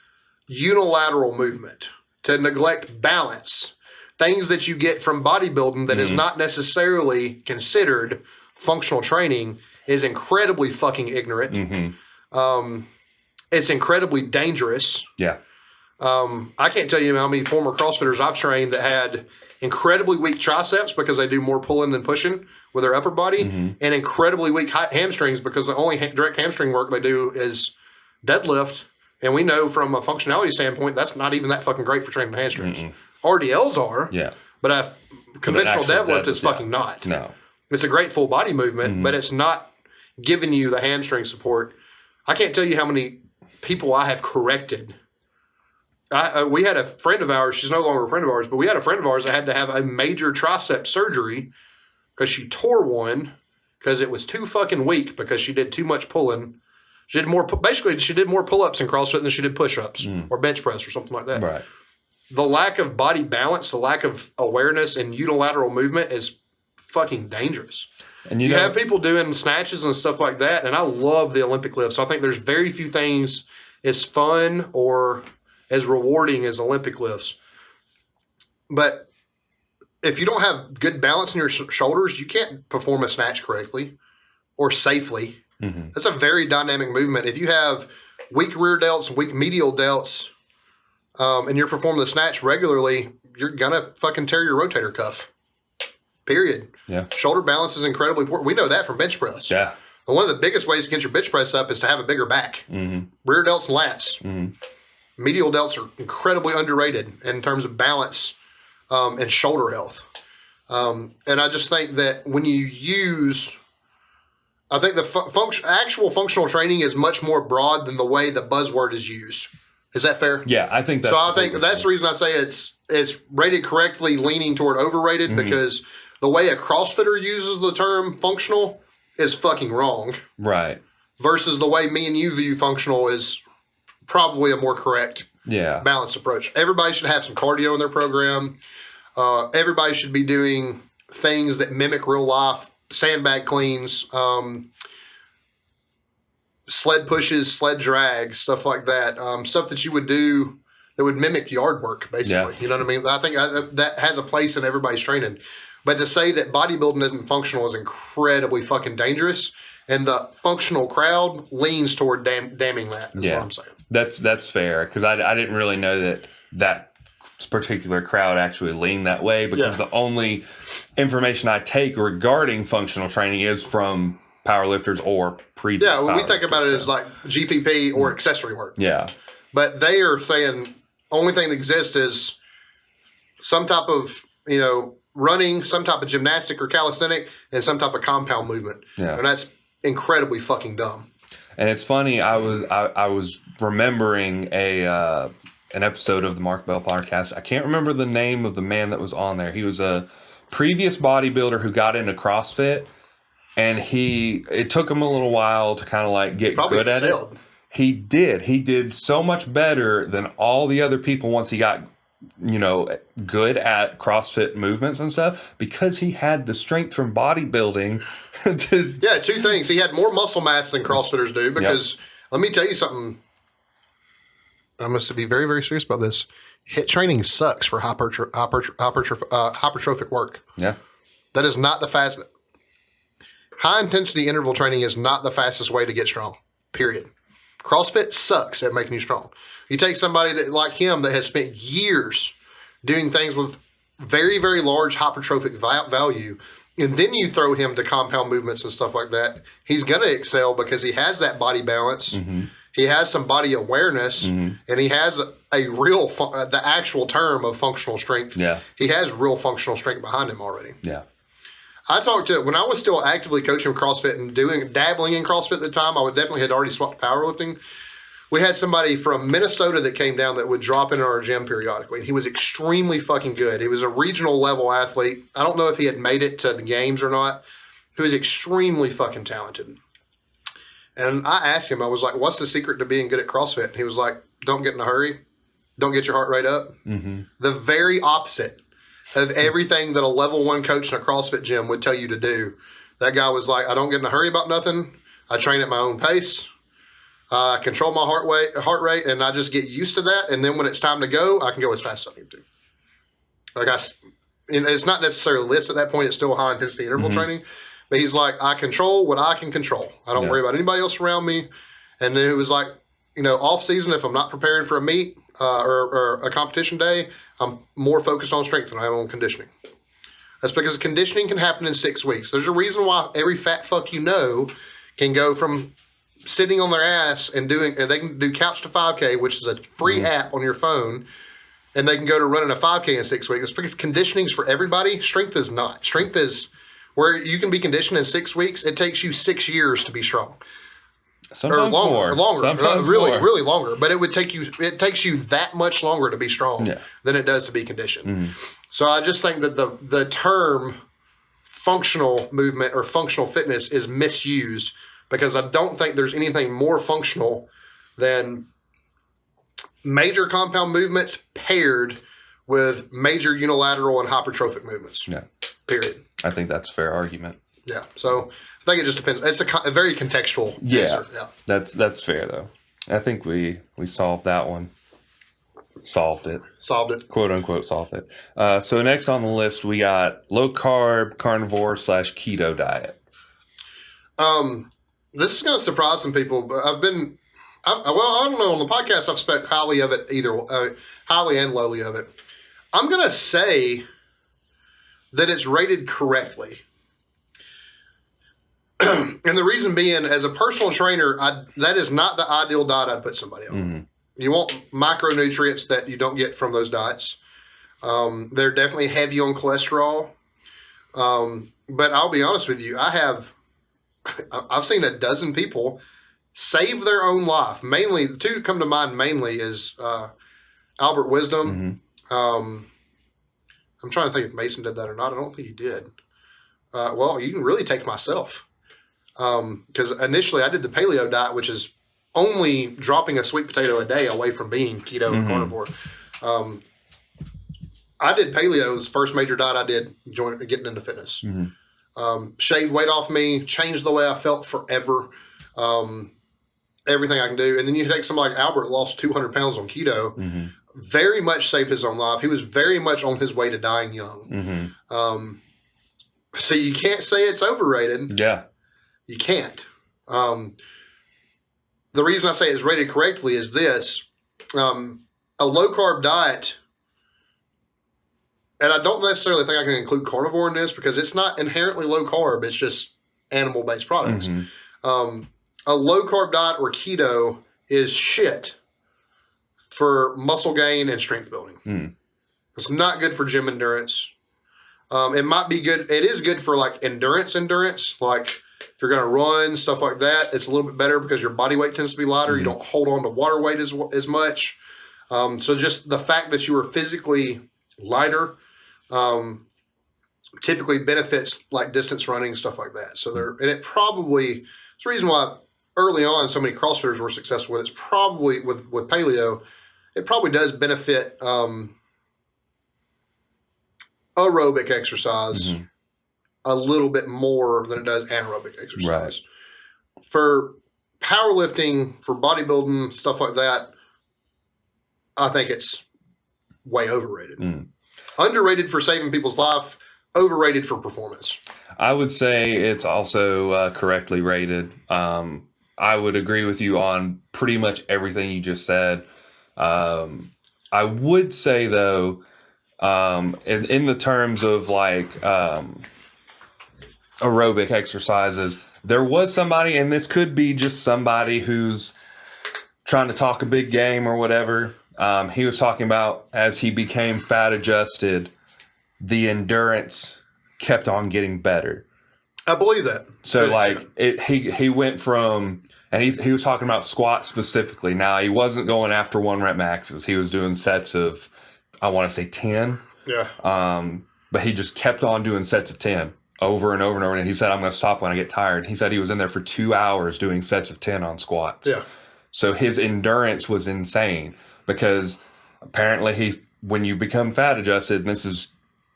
unilateral movement, to neglect balance, things that you get from bodybuilding that is not necessarily considered functional training is incredibly fucking ignorant. It's incredibly dangerous. Yeah. I can't tell you how many former CrossFitters I've trained that had incredibly weak triceps because they do more pulling than pushing with their upper body, and incredibly weak hamstrings because the only direct hamstring work they do is deadlift. And we know from a functionality standpoint, that's not even that fucking great for training the hamstrings. RDLs are, but a conventional deadlift is fucking not. No. It's a great full body movement, but it's not giving you the hamstring support. I can't tell you how many people I have corrected. We had a friend of ours, she's no longer a friend of ours, but we had a friend of ours that had to have a major tricep surgery because she tore one because it was too fucking weak because she did too much pulling. She did more pull-ups in CrossFit than she did push-ups or bench press or something like that. Right. The lack of body balance, the lack of awareness and unilateral movement is fucking dangerous. And you have people doing snatches and stuff like that, and I love the Olympic lifts. So I think there's very few things as fun or as rewarding as Olympic lifts. But if you don't have good balance in your shoulders, you can't perform a snatch correctly or safely. That's a very dynamic movement. If you have weak rear delts, weak medial delts, and you're performing the snatch regularly, you're gonna fucking tear your rotator cuff. Period. Yeah. Shoulder balance is incredibly important. We know that from bench press. Yeah. And one of the biggest ways to get your bench press up is to have a bigger back. Rear delts and lats. Medial delts are incredibly underrated in terms of balance and shoulder health. And I just think that when you use, I think the actual functional training is much more broad than the way the buzzword is used. Is that fair? Yeah, I think that's so. I think that's the reason I say it's rated correctly, leaning toward overrated because the way a CrossFitter uses the term functional is fucking wrong. Right. Versus the way me and you view functional is probably a more correct, balanced approach. Everybody should have some cardio in their program. Everybody should be doing things that mimic real life sandbag cleans, sled pushes, sled drags, stuff like that. Stuff that you would do that would mimic yard work, basically. Yeah. You know what I mean? I think that has a place in everybody's training. But to say that bodybuilding isn't functional is incredibly fucking dangerous. And the functional crowd leans toward damning that, is what I'm saying. That's fair, because I didn't really know that particular crowd actually leaned that way, because the only information I take regarding functional training is from powerlifters or previous Yeah, when we think about it as like GPP or accessory work. Yeah. But they are saying only thing that exists is some type of, running, some type of gymnastic or calisthenic, and some type of compound movement. Yeah. And that's incredibly fucking dumb. And it's funny, I was remembering an episode of the Mark Bell podcast. I can't remember the name of the man that was on there. He was a previous bodybuilder who got into CrossFit, and it took him a little while to kind of like get good at it. He did so much better than all the other people once he got good at CrossFit movements and stuff, because he had the strength from bodybuilding. Two things. He had more muscle mass than CrossFitters do, because let me tell you something. I must be very, very serious about this. HIIT training sucks for hypertrophic work. Yeah. That is not the fast. High intensity interval training is not the fastest way to get strong, period. CrossFit sucks at making you strong. You take somebody that like him that has spent years doing things with very, very large hypertrophic value, and then you throw him to compound movements and stuff like that, he's going to excel because he has that body balance. Mm-hmm. He has some body awareness, and he has a real, the actual term of functional strength. Yeah. He has real functional strength behind him already. Yeah. I talked to, when I was still actively coaching CrossFit and dabbling in CrossFit at the time, I definitely had already swapped to powerlifting. We had somebody from Minnesota that came down that would drop into our gym periodically. He was extremely fucking good. He was a regional level athlete. I don't know if he had made it to the games or not. He was extremely fucking talented. And I asked him, I was like, what's the secret to being good at CrossFit? And he was like, don't get in a hurry. Don't get your heart rate up. Mm-hmm. The very opposite of everything that a level 1 coach in a CrossFit gym would tell you to do. That guy was like, I don't get in a hurry about nothing. I train at my own pace. I control my heart rate, and I just get used to that. And then when it's time to go, I can go as fast as I need to. It's not necessarily list at that point. It's still high intensity interval training. But he's like, I control what I can control. I don't worry about anybody else around me. And then it was like, off season, if I'm not preparing for a meet or a competition day, I'm more focused on strength than I am on conditioning. That's because conditioning can happen in 6 weeks. There's a reason why every fat fuck can go from sitting on their ass and they can do Couch to 5K, which is a free app on your phone, and they can go to running a 5K in 6 weeks. It's because conditioning is for everybody. Strength is not. Strength is where you can be conditioned in 6 weeks. It takes you 6 years to be strong. Sometimes longer. Sometimes really longer. But it takes you that much longer to be strong than it does to be conditioned. Mm-hmm. So I just think that the term functional movement or functional fitness is misused, because I don't think there's anything more functional than major compound movements paired with major unilateral and hypertrophic movements. Yeah. Period. I think that's a fair argument. Yeah. So I think it just depends. It's a very contextual answer. Yeah. That's fair though. I think we solved that one. Solved it. Quote unquote solved it. So next on the list we got low carb, carnivore / keto diet. This is going to surprise some people, but I don't know. On the podcast, I've spoke highly of it, highly and lowly of it. I'm going to say that it's rated correctly. And the reason being, as a personal trainer, that is not the ideal diet I'd put somebody on. Mm-hmm. You want micronutrients that you don't get from those diets. They're definitely heavy on cholesterol. But I'll be honest with you, I've seen a dozen people save their own life. Mainly, the two that come to mind mainly is Albert Wisdom. Mm-hmm. I'm trying to think if Mason did that or not. I don't think he did. Well, you can really take myself. Because initially I did the paleo diet, which is only dropping a sweet potato a day away from being keto and carnivore. I did paleo as the first major diet I did getting into fitness. Mm-hmm. Shaved weight off me, changed the way I felt forever. Everything I can do. And then you take somebody like Albert, lost 200 pounds on keto, very much saved his own life. He was very much on his way to dying young. So you can't say it's overrated. Yeah. You can't. The reason I say it's rated correctly is this. A low-carb diet, and I don't necessarily think I can include carnivore in this because it's not inherently low-carb. It's just animal-based products. A low-carb diet or keto is shit for muscle gain and strength building. It's not good for gym endurance. It might be good. It is good for like endurance. Like if you're going to run, stuff like that, it's a little bit better because your body weight tends to be lighter. You don't hold on to water weight as much. So just the fact that you are physically lighter typically benefits like distance running, stuff like that. So and it's the reason why early on so many CrossFitters were successful with it's probably with paleo. It probably does benefit aerobic exercise a little bit more than it does anaerobic exercise. Right. For powerlifting, for bodybuilding, stuff like that, I think it's way overrated. Underrated for saving people's life, overrated for performance. I would say it's also correctly rated. I would agree with you on pretty much everything you just said. I would say, though, in the terms of like aerobic exercises, there was somebody, and this could be just somebody who's trying to talk a big game or whatever. He was talking about as he became fat adjusted, the endurance kept on getting better. I believe that. So he went from, and he was talking about squats specifically. Now he wasn't going after 1 rep maxes. He was doing sets of, I want to say 10. Yeah. But he just kept on doing sets of 10 over and over and over. And he said, I'm going to stop when I get tired. He said he was in there for 2 hours doing sets of 10 on squats. Yeah. So his endurance was insane because apparently when you become fat adjusted, and this is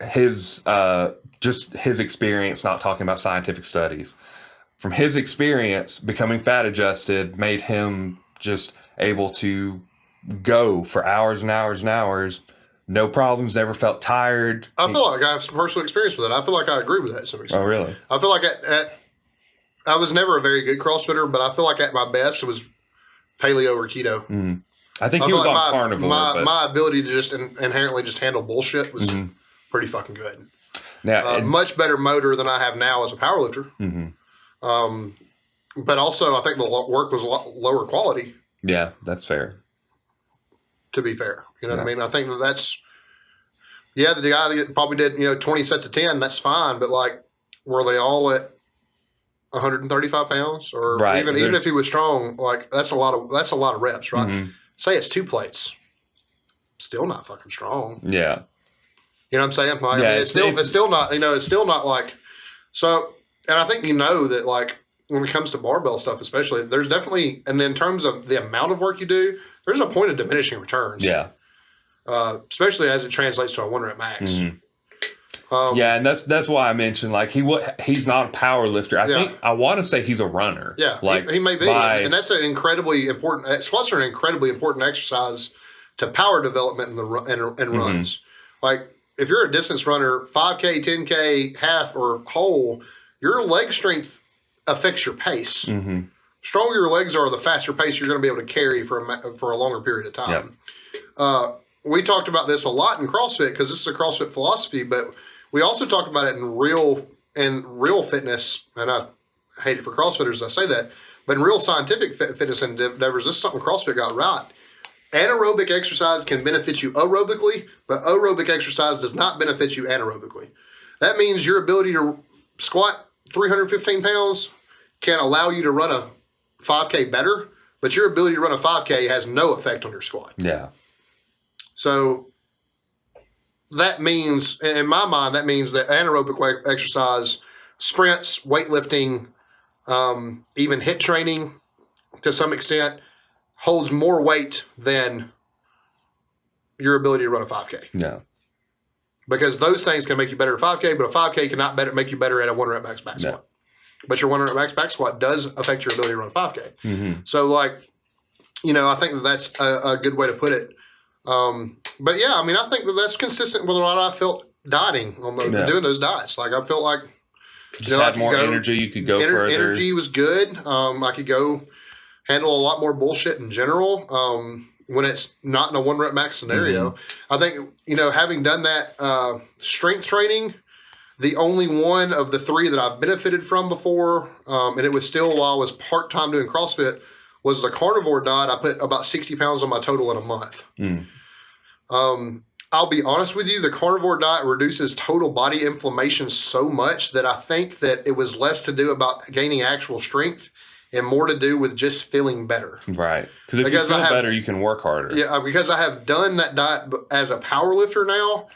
his, just his experience, not talking about scientific studies. From his experience, becoming fat adjusted made him just able to go for hours and hours and hours. No problems, never felt tired. I feel like I have some personal experience with it. I feel like I agree with that to some extent. Oh, really? I feel like I was never a very good CrossFitter, but I feel like at my best it was paleo or keto. I think he was like on carnivore. My ability to just inherently just handle bullshit was pretty fucking good. Now, much better motor than I have now as a powerlifter. But also, I think the work was a lot lower quality. Yeah, that's fair. To be fair, you know what I mean? I think that's the guy that probably did 20 sets of 10. That's fine, but like, were they all at 135 pounds, or right, even if he was strong, like that's a lot of reps, right? Say it's 2 plates, still not fucking strong. Yeah, you know what I'm saying? Like, I mean, it's still not, it's still not like so. And I think that like when it comes to barbell stuff, especially, there's definitely, and in terms of the amount of work you do, there's a point of diminishing returns. Yeah. Especially as it translates to a 1 rep max. Yeah, and that's why I mentioned like he's not a power lifter. I want to say he's a runner. Yeah, like he may be, and that's an incredibly important. Squats are an incredibly important exercise to power development and runs. Like if you're a distance runner, 5K, 10K, half or whole, your leg strength affects your pace. Stronger your legs are, the faster pace you're going to be able to carry for a longer period of time. Yep. We talked about this a lot in CrossFit because this is a CrossFit philosophy, but we also talk about it in real fitness, and I hate it for CrossFitters I say that, but in real scientific fitness endeavors, this is something CrossFit got right. Anaerobic exercise can benefit you aerobically, but aerobic exercise does not benefit you anaerobically. That means your ability to squat 315 pounds can allow you to run a 5K better, but your ability to run a 5K has no effect on your squat. Yeah. So that means, in my mind, that anaerobic exercise, sprints, weightlifting, even HIIT training to some extent, holds more weight than your ability to run a 5K. Yeah. because those things can make you better at 5K, but a 5K cannot make you better at a 1 rep max back squat. But your 1 rep max back squat does affect your ability to run a 5K. Mm-hmm. So, like, I think that's a good way to put it. But yeah, I mean, I think that's consistent with what I felt dieting on doing those diets. Like, I felt like just had more energy. You could go further. Energy was good. I could go handle a lot more bullshit in general. When it's not in a 1 rep max scenario, I think having done that strength training, the only one of the 3 that I've benefited from before, and it was still while I was part time doing CrossFit, was the carnivore diet. I put about 60 pounds on my total in a month. I'll be honest with you, the carnivore diet reduces total body inflammation so much that I think that it was less to do about gaining actual strength and more to do with just feeling better. Right. Because if you feel better, you can work harder. Yeah, because I have done that diet as a power lifter now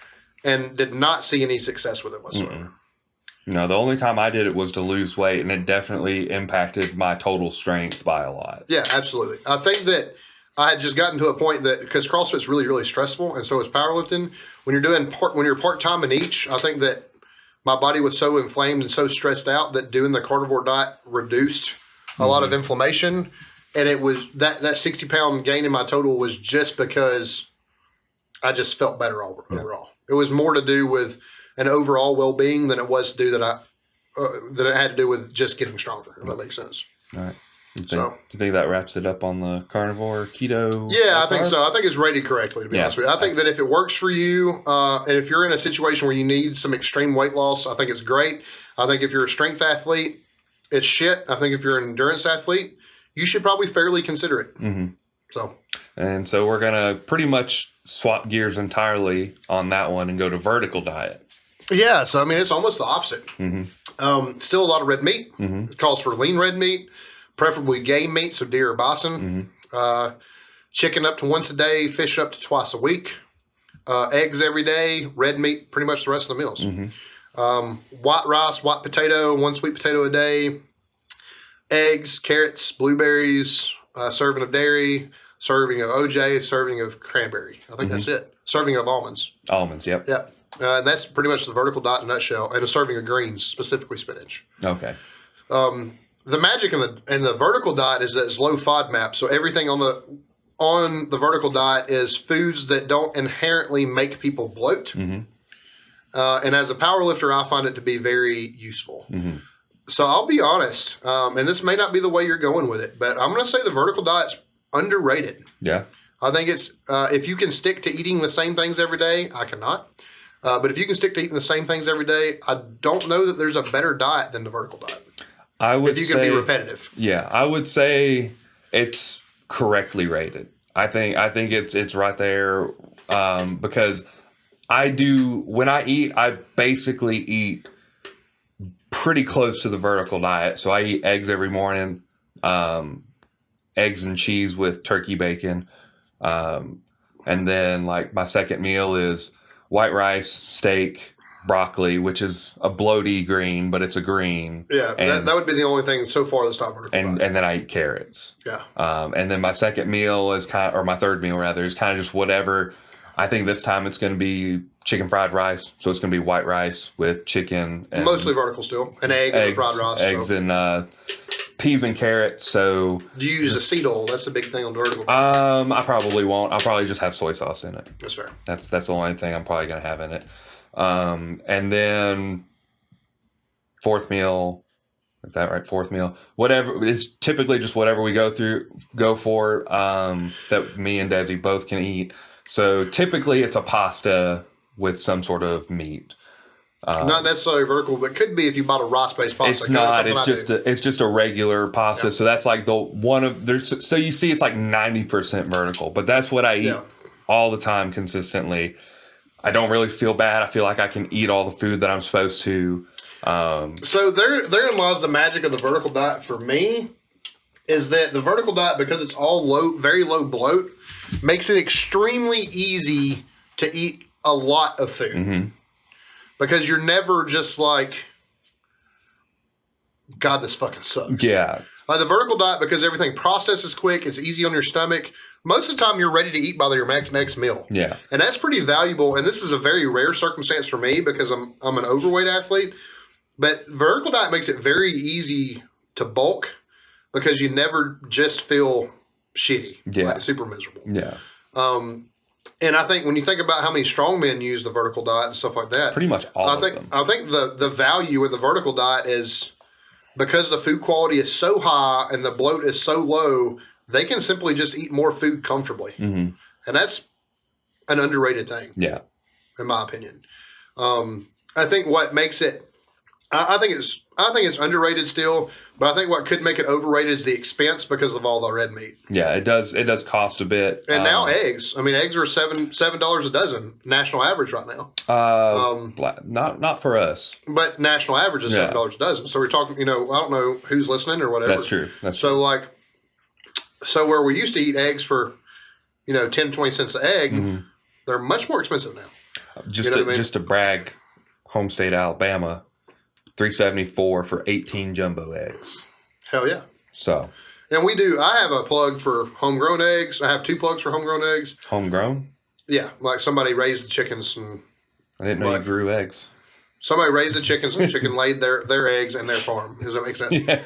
and did not see any success with it whatsoever. No, the only time I did it was to lose weight, and it definitely impacted my total strength by a lot. Yeah, absolutely. I think that I had just gotten to a point that, because CrossFit's really, really stressful, and so is powerlifting. When you're part-time in each, I think that my body was so inflamed and so stressed out that doing the carnivore diet reduced a lot of inflammation. And it was that 60-pound gain in my total was just because I just felt better overall. It was more to do with an overall well-being than it was to do that it had to do with just getting stronger, if that makes sense. All right. Do you think that wraps it up on the carnivore keto? Yeah, I think so. I think it's rated correctly, to be honest with you. I think that if it works for you, and if you're in a situation where you need some extreme weight loss, I think it's great. I think if you're a strength athlete, it's shit. I think if you're an endurance athlete, you should probably fairly consider it. So we're going to pretty much swap gears entirely on that one and go to vertical diet. Yeah, so I mean, it's almost the opposite. Still a lot of red meat. It calls for lean red meat, preferably game meat, so deer or bison. Chicken up to once a day, fish up to twice a week. Eggs every day, red meat pretty much the rest of the meals. White rice, white potato, 1 sweet potato a day. Eggs, carrots, blueberries, serving of dairy, serving of OJ, serving of cranberry. I think that's it. Serving of almonds. Almonds, yep. Yep. And that's pretty much the vertical diet in a nutshell, and a serving of greens, specifically spinach. Okay. The magic in the vertical diet is that it's low FODMAP, so everything on the vertical diet is foods that don't inherently make people bloat. And as a power lifter, I find it to be very useful. So I'll be honest, and this may not be the way you're going with it, but I'm going to say the vertical diet's underrated. Yeah. I think it's, if you can stick to eating the same things every day, I cannot. But if you can stick to eating the same things every day, I don't know that there's a better diet than the vertical diet. If you can be repetitive. Yeah, I would say it's correctly rated. I think it's right there because when I eat, I basically eat pretty close to the vertical diet. So I eat eggs every morning, eggs and cheese with turkey bacon. And then like my second meal is white rice, steak, broccoli, which is a bloaty green, but it's a green. Yeah, that would be the only thing so far that's not vertical diet. And then I eat carrots. Yeah. And then my second meal is or my third meal rather, is kind of just whatever. I think this time it's going to be chicken fried rice. So it's going to be white rice with chicken. And mostly vertical still. An egg and fried rice. Eggs and peas and carrots. So do you use a seed oil? That's the big thing on vertical. I probably won't. I'll probably just have soy sauce in it. That's fair. That's the only thing I'm probably going to have in it. And then fourth meal, is that right? Fourth meal, whatever, it's typically just whatever we go for, that me and Desi both can eat. So typically it's a pasta with some sort of meat. Not necessarily vertical, but could be if you bought a rice-based pasta. It's not. It's just a regular pasta. Yeah. So that's like so you see it's like 90% vertical, but that's what I eat all the time consistently. I don't really feel bad. I feel like I can eat all the food that I'm supposed to. So therein lies the magic of the vertical diet for me, is that the vertical diet, because it's all very low bloat, makes it extremely easy to eat a lot of food. Because you're never just like, God, this fucking sucks. Yeah. The vertical diet, because everything processes quick, it's easy on your stomach. Most of the time, you're ready to eat by your next meal. Yeah. And that's pretty valuable. And this is a very rare circumstance for me because I'm an overweight athlete. But vertical diet makes it very easy to bulk because you never just feel shitty, like super miserable. Yeah. And I think when you think about how many strongmen use the vertical diet and stuff like that, pretty much all of them. I think the value in the vertical diet is because the food quality is so high and the bloat is so low, they can simply just eat more food comfortably. Mm-hmm. And that's an underrated thing. Yeah. In my opinion. I think what makes it, I think it's underrated still, but I think what could make it overrated is the expense because of all the red meat. Yeah, it does cost a bit. And now eggs. I mean, eggs are $7 a dozen, national average right now. Not for us. But national average is $7 a dozen. So we're talking, I don't know who's listening or whatever. That's true. So where we used to eat eggs for, 10, 20 cents an egg, they're much more expensive now. Just to brag, home state Alabama, $3.74 for 18 jumbo eggs. Hell yeah. So. And I have a plug for homegrown eggs. I have 2 plugs for homegrown eggs. Homegrown? Yeah. Like somebody raised the chickens. And I didn't know you grew eggs. Somebody raised the chickens and the chicken laid their eggs in their farm. Does that make sense? Yeah.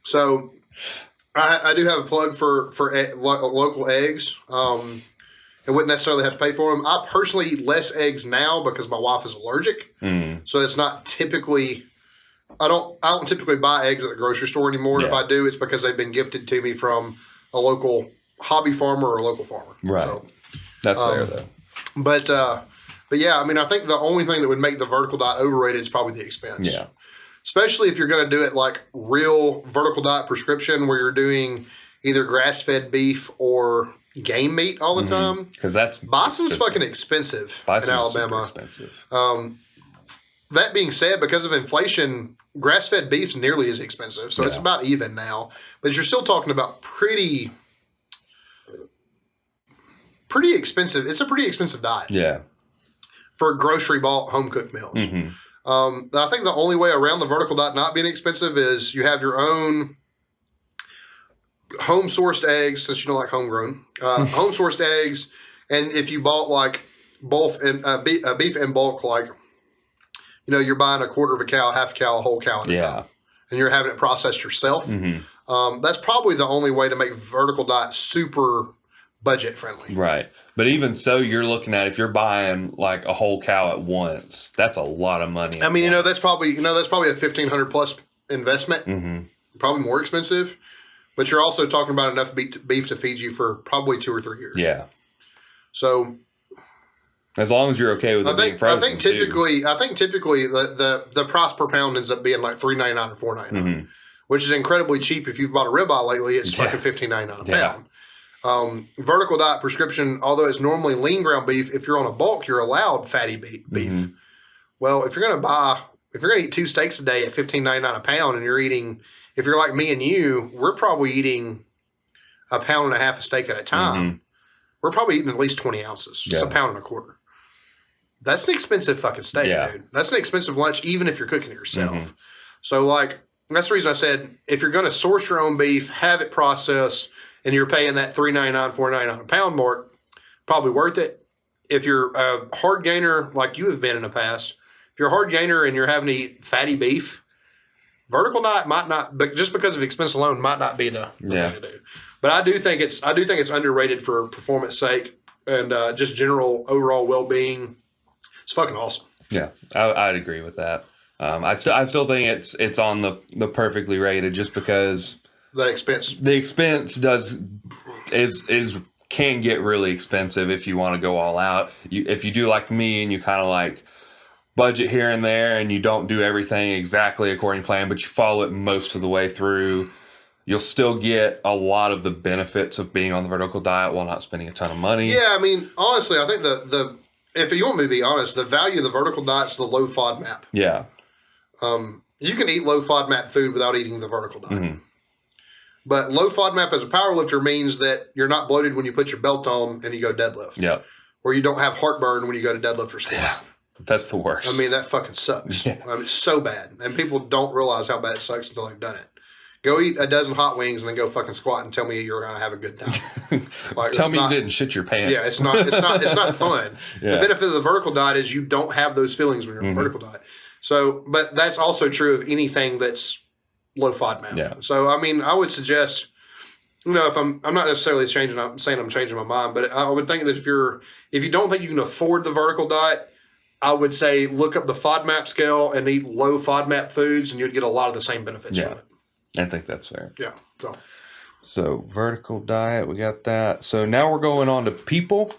So I do have a plug for local eggs. I wouldn't necessarily have to pay for them. I personally eat less eggs now because my wife is allergic. So it's not typically... I don't typically buy eggs at the grocery store anymore. Yeah. If I do, it's because they've been gifted to me from a local hobby farmer or a local farmer. Right. So, that's fair, though. But yeah, I mean, I think the only thing that would make the vertical diet overrated is probably the expense. Yeah. Especially if you're going to do it like real vertical diet prescription where you're doing either grass-fed beef or game meat all the time. Because Bison's fucking expensive in Alabama. Super expensive. That being said, because of inflation, grass-fed beef's nearly as expensive. So it's about even now. But you're still talking about pretty expensive. It's a pretty expensive diet. Yeah. For grocery bought home cooked meals. I think the only way around the vertical diet not being expensive is you have your own home sourced eggs, since you don't like homegrown, home sourced eggs. And if you bought like both beef in bulk, like, you're buying a quarter of a cow, half a cow, a whole cow at a time, and you're having it processed yourself. That's probably the only way to make vertical diet super budget friendly. Right. But even so, you're looking at, if you're buying like a whole cow at once, that's a lot of money. I mean, that's probably a $1,500 plus investment, probably more expensive, but you're also talking about enough beef to feed you for probably 2 or 3 years. Yeah. So, as long as you're okay with it being frozen, I think typically the price per pound ends up being like $3.99 or $4.99, which is incredibly cheap. If you've bought a ribeye lately, it's fucking $15.99 a pound. Vertical diet prescription, although it's normally lean ground beef, if you're on a bulk, you're allowed fatty beef. Well, if you're going to eat 2 steaks a day at $15.99 a pound, and if you're like me and you, we're probably eating a pound and a half of steak at a time. We're probably eating at least 20 ounces. It's a pound and a quarter. That's an expensive fucking steak, dude. That's an expensive lunch, even if you're cooking it yourself. So, like, that's the reason I said, if you're going to source your own beef, have it processed, and you're paying that $3.99, $4.99 a pound mark, probably worth it. If you're a hard gainer, like you have been in the past, if you're a hard gainer and you're having to eat fatty beef, vertical diet might not, but just because of expense alone, might not be the thing to do. But I do think it's underrated for performance sake and just general overall well-being. It's fucking awesome. Yeah, I'd agree with that. I still think it's on the perfectly rated just because the expense can get really expensive if you want to go all out. If you do like me and you kind of like budget here and there and you don't do everything exactly according to plan, but you follow it most of the way through, you'll still get a lot of the benefits of being on the vertical diet while not spending a ton of money. Yeah, I mean, honestly, I think if you want me to be honest, the value of the vertical diet is the low FODMAP. Yeah. You can eat low FODMAP food without eating the vertical diet. But low FODMAP as a powerlifter means that you're not bloated when you put your belt on and you go deadlift. Yeah. Or you don't have heartburn when you go to deadlift or squat. Yeah. That's the worst. I mean, that fucking sucks. Yeah. I mean, it's so bad. And people don't realize how bad it sucks until they've done it. Go eat a dozen hot wings and then go fucking squat and tell me you're gonna have a good time. Like, tell me you didn't shit your pants. Yeah, it's not fun. Yeah. The benefit of the vertical diet is you don't have those feelings when you're on a vertical diet. So, but that's also true of anything that's low FODMAP. Yeah. So, I mean, I would suggest, if I'm not necessarily saying I'm changing my mind, but I would think that if you don't think you can afford the vertical diet, I would say look up the FODMAP scale and eat low FODMAP foods, and you'd get a lot of the same benefits from it. I think that's fair. Yeah. So vertical diet, we got that. So now we're going on to people,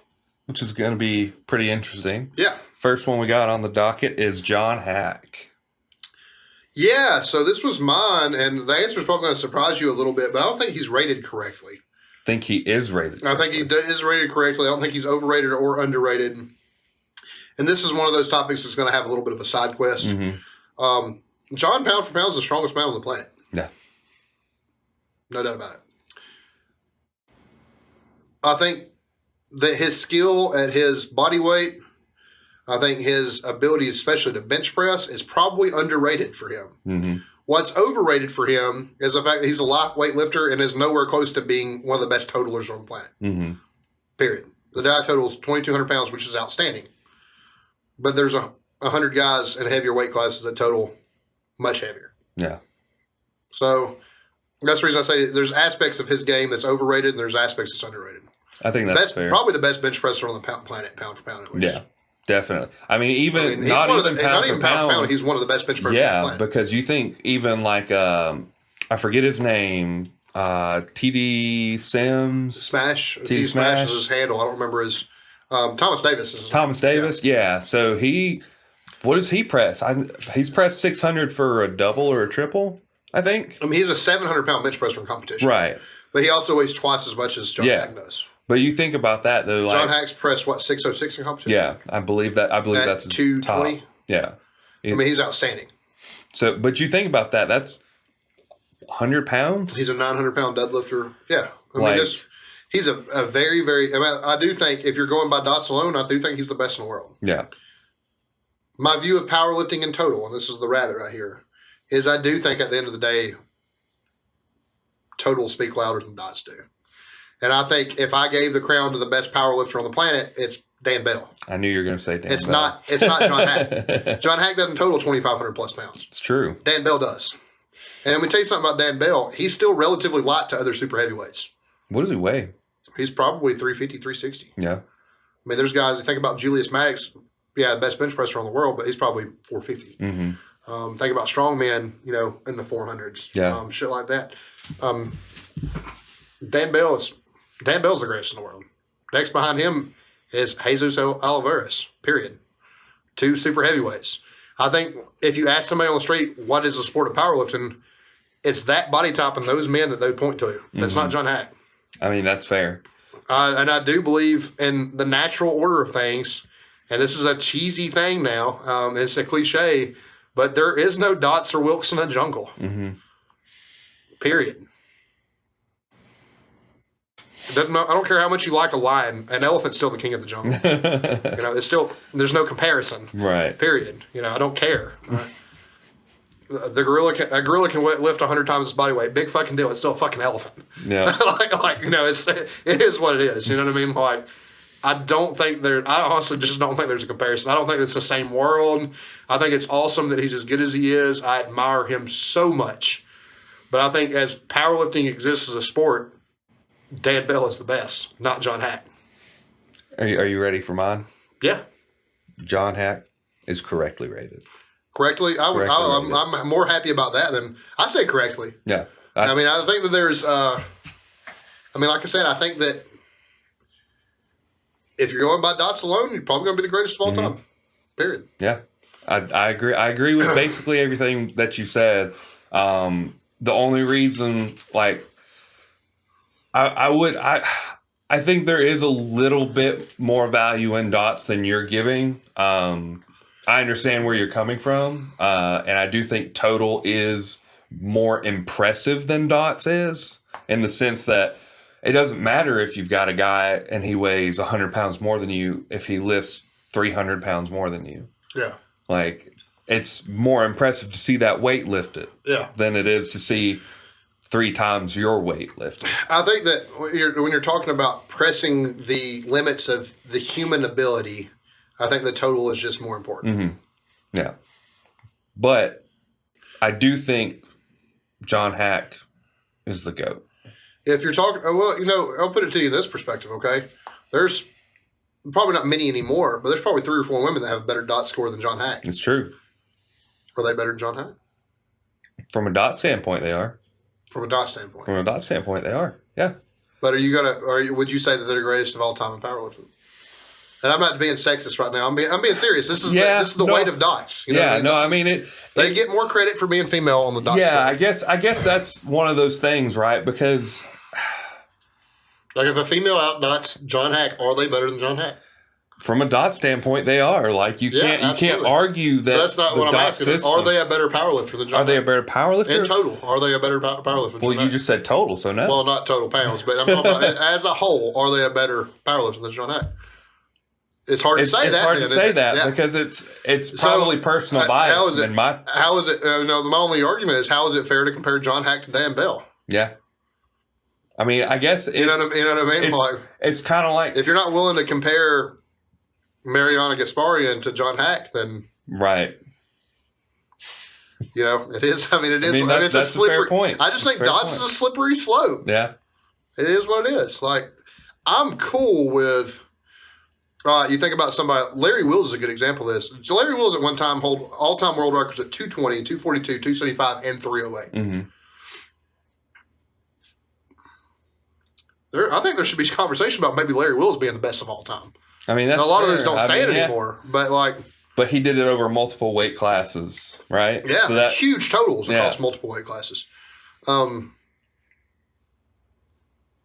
which is going to be pretty interesting. Yeah. First one we got on the docket is John Hack. Yeah, so this was mine, and the answer is probably going to surprise you a little bit, but I don't think he's rated correctly. Think he is rated correctly. I think he is rated correctly. I don't think he's overrated or underrated. And this is one of those topics that's going to have a little bit of a side quest. John, pound for pound, is the strongest man on the planet. Yeah. No doubt about it. I think that his skill at his body weight, I think his ability, especially to bench press, is probably underrated for him. What's overrated for him is the fact that he's a lightweight lifter and is nowhere close to being one of the best totalers on the planet. Period. The guy totals 2,200 pounds, which is outstanding. But there's 100 guys in heavier weight classes that total much heavier. Yeah. So that's the reason I say there's aspects of his game that's overrated and there's aspects that's underrated. I think that's fair. Probably the best bench presser on the planet, pound for pound, at least. Yeah, definitely. I mean, not even pound for pound, he's one of the best bench pressers on the planet. Because you think even like, I forget his name, TD Sims? Smash. TD Smash is his handle. I don't remember his... Thomas Davis is his Thomas name. Davis, yeah. So what does he press? He's pressed 600 for a double or a triple, I think. I mean, he's a 700-pound bench presser in competition. Right. But he also weighs twice as much as John Hack does. But you think about that, though. John Hack's pressed, 606 in competition? Yeah, I believe that's his 220? top. Yeah. I mean, he's outstanding. So, but you think about that, that's 100 pounds? He's a 900-pound deadlifter. Yeah. I mean, he's a very, very... I do think, if you're going by dots alone, I do think he's the best in the world. Yeah. My view of powerlifting in total, and this is the rabbit right here, is I do think at the end of the day, totals speak louder than dots do. And I think if I gave the crown to the best powerlifter on the planet, it's Dan Bell. I knew you were going to say Dan It's Bell. not John Hack. John Hack doesn't total 2,500 plus pounds. It's true. Dan Bell does. And let me tell you something about Dan Bell. He's still relatively light to other super heavyweights. What does he weigh? He's probably 350, 360. Yeah. I mean, there's guys, you think about Julius Maddox, the best bench presser in the world, but he's probably 450. Think about strongman, in the 400s. Yeah. Shit like that. Dan Bell's the greatest in the world. Next behind him is Jesus Oliveras, period. 2 super heavyweights. I think if you ask somebody on the street, what is the sport of powerlifting, it's that body type and those men that they point to. That's not John Hack. I mean, that's fair. And I do believe in the natural order of things. And this is a cheesy thing now. It's a cliche, but there is no Dots or Wilkes in a jungle. Period. I don't care how much you like a lion. An elephant's still the king of the jungle. It's still, there's no comparison. Right. Period. I don't care. A gorilla can lift 100 times its body weight. Big fucking deal. It's still a fucking elephant. Yeah. It is what it is. You know what I mean? Like, I honestly just don't think there's a comparison. I don't think it's the same world. I think it's awesome that he's as good as he is. I admire him so much. But I think as powerlifting exists as a sport, Dan Bell is the best, not John Hack. Are you ready for mine? Yeah. John Hack is correctly rated. Correctly? I'm more happy about that than... I say correctly. Yeah. I think that there's... like I said, I think that if you're going by dots alone, you're probably going to be the greatest of all time. Period. Yeah. I agree. I agree with basically everything that you said. The only reason, I think there is a little bit more value in dots than you're giving. I understand where you're coming from, and I do think total is more impressive than dots is, in the sense that it doesn't matter if you've got a guy and he weighs 100 pounds more than you if he lifts 300 pounds more than you. Yeah. It's more impressive to see that weight lifted than it is to see 3 times your weight lifting. I think that when you're talking about pressing the limits of the human ability, I think the total is just more important. Mm-hmm. Yeah. But I do think John Hack is the GOAT. If you're talking, well, I'll put it to you in this perspective, okay? There's probably not many anymore, but there's probably 3 or 4 women that have a better dot score than John Hack. It's true. Are they better than John Hack? From a dot standpoint, they are. From a dot standpoint. From a dot standpoint, they are. Yeah. But would you say that they're the greatest of all time in powerlifting? And I'm not being sexist right now. I'm being serious. This is the weight of dots. You know they get more credit for being female on the dot score. I guess that's one of those things, right? Because like if a female outdots John Hack, are they better than John Hack? From a dot standpoint, they are. Like you can't argue that. But that's not what I'm asking. System, are they a better powerlifter than John Hack? Are they a better powerlifter? In total, are they a better powerlifter than Well, John you Hack? just said total, so no. Well, not total pounds, but I'm talking about as a whole, are they a better powerlifter than John Hack? It's hard to say that. It's hard to say that because it's probably personal bias. How is it? My only argument is how is it fair to compare John Hack to Dan Bell? Yeah. I mean, I guess you know what I mean. It's kind of like if you're not willing to compare Mariana Gasparian to John Hack, then right. It is. I mean, it is. It's a slippery fair point. I just think dots is a slippery slope. Yeah. It is what it is. Like I'm cool with. You think about somebody, Larry Wills is a good example of this. Larry Wills at one time hold all-time world records at 220, 242, 275, and 308. Mm-hmm. I think there should be conversation about maybe Larry Wills being the best of all time. I mean, that's a lot of those don't stand anymore, but he did it over multiple weight classes, right? Yeah, so huge totals across multiple weight classes. I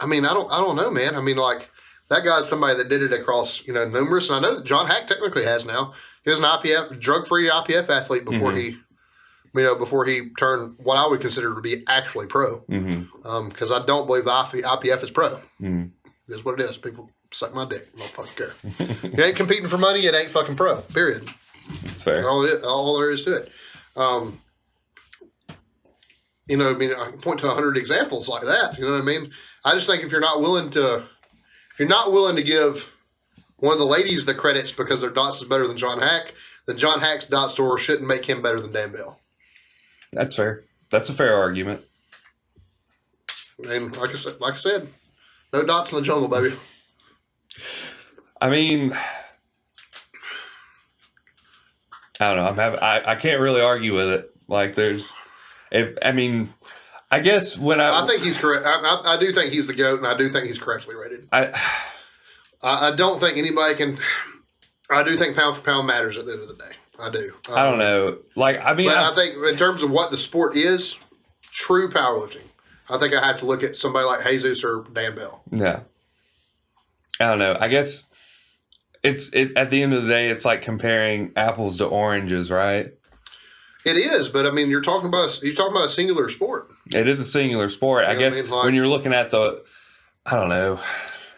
mean, I don't know, man. I mean, that guy's somebody that did it across, numerous. And I know that John Hack technically has now. He was an IPF, drug-free IPF athlete before before he turned what I would consider to be actually pro. Because I don't believe the IPF is pro. It is what it is. People suck my dick. I don't fucking care. You ain't competing for money, it ain't fucking pro. Period. That's fair. All there is to it. I can point to 100 examples like that. You know what I mean? I just think if you're not willing to give one of the ladies the credits because their dots is better than John Hack, then John Hack's dot score shouldn't make him better than Dan Bell. That's fair. That's a fair argument. And like I said, no dots in the jungle, baby. I mean, I don't know. I can't really argue with it. Like I guess I think he's correct. I do think he's the GOAT, and I do think he's correctly rated. I don't think anybody can. I do think pound for pound matters at the end of the day. I do. I don't know. I think in terms of what the sport is, true powerlifting, I think I have to look at somebody like Jesus or Dan Bell. Yeah. I don't know. I guess at the end of the day, it's like comparing apples to oranges, right? It is, but I mean, you're talking about a singular sport. It is a singular sport. I guess when you're looking at I don't know.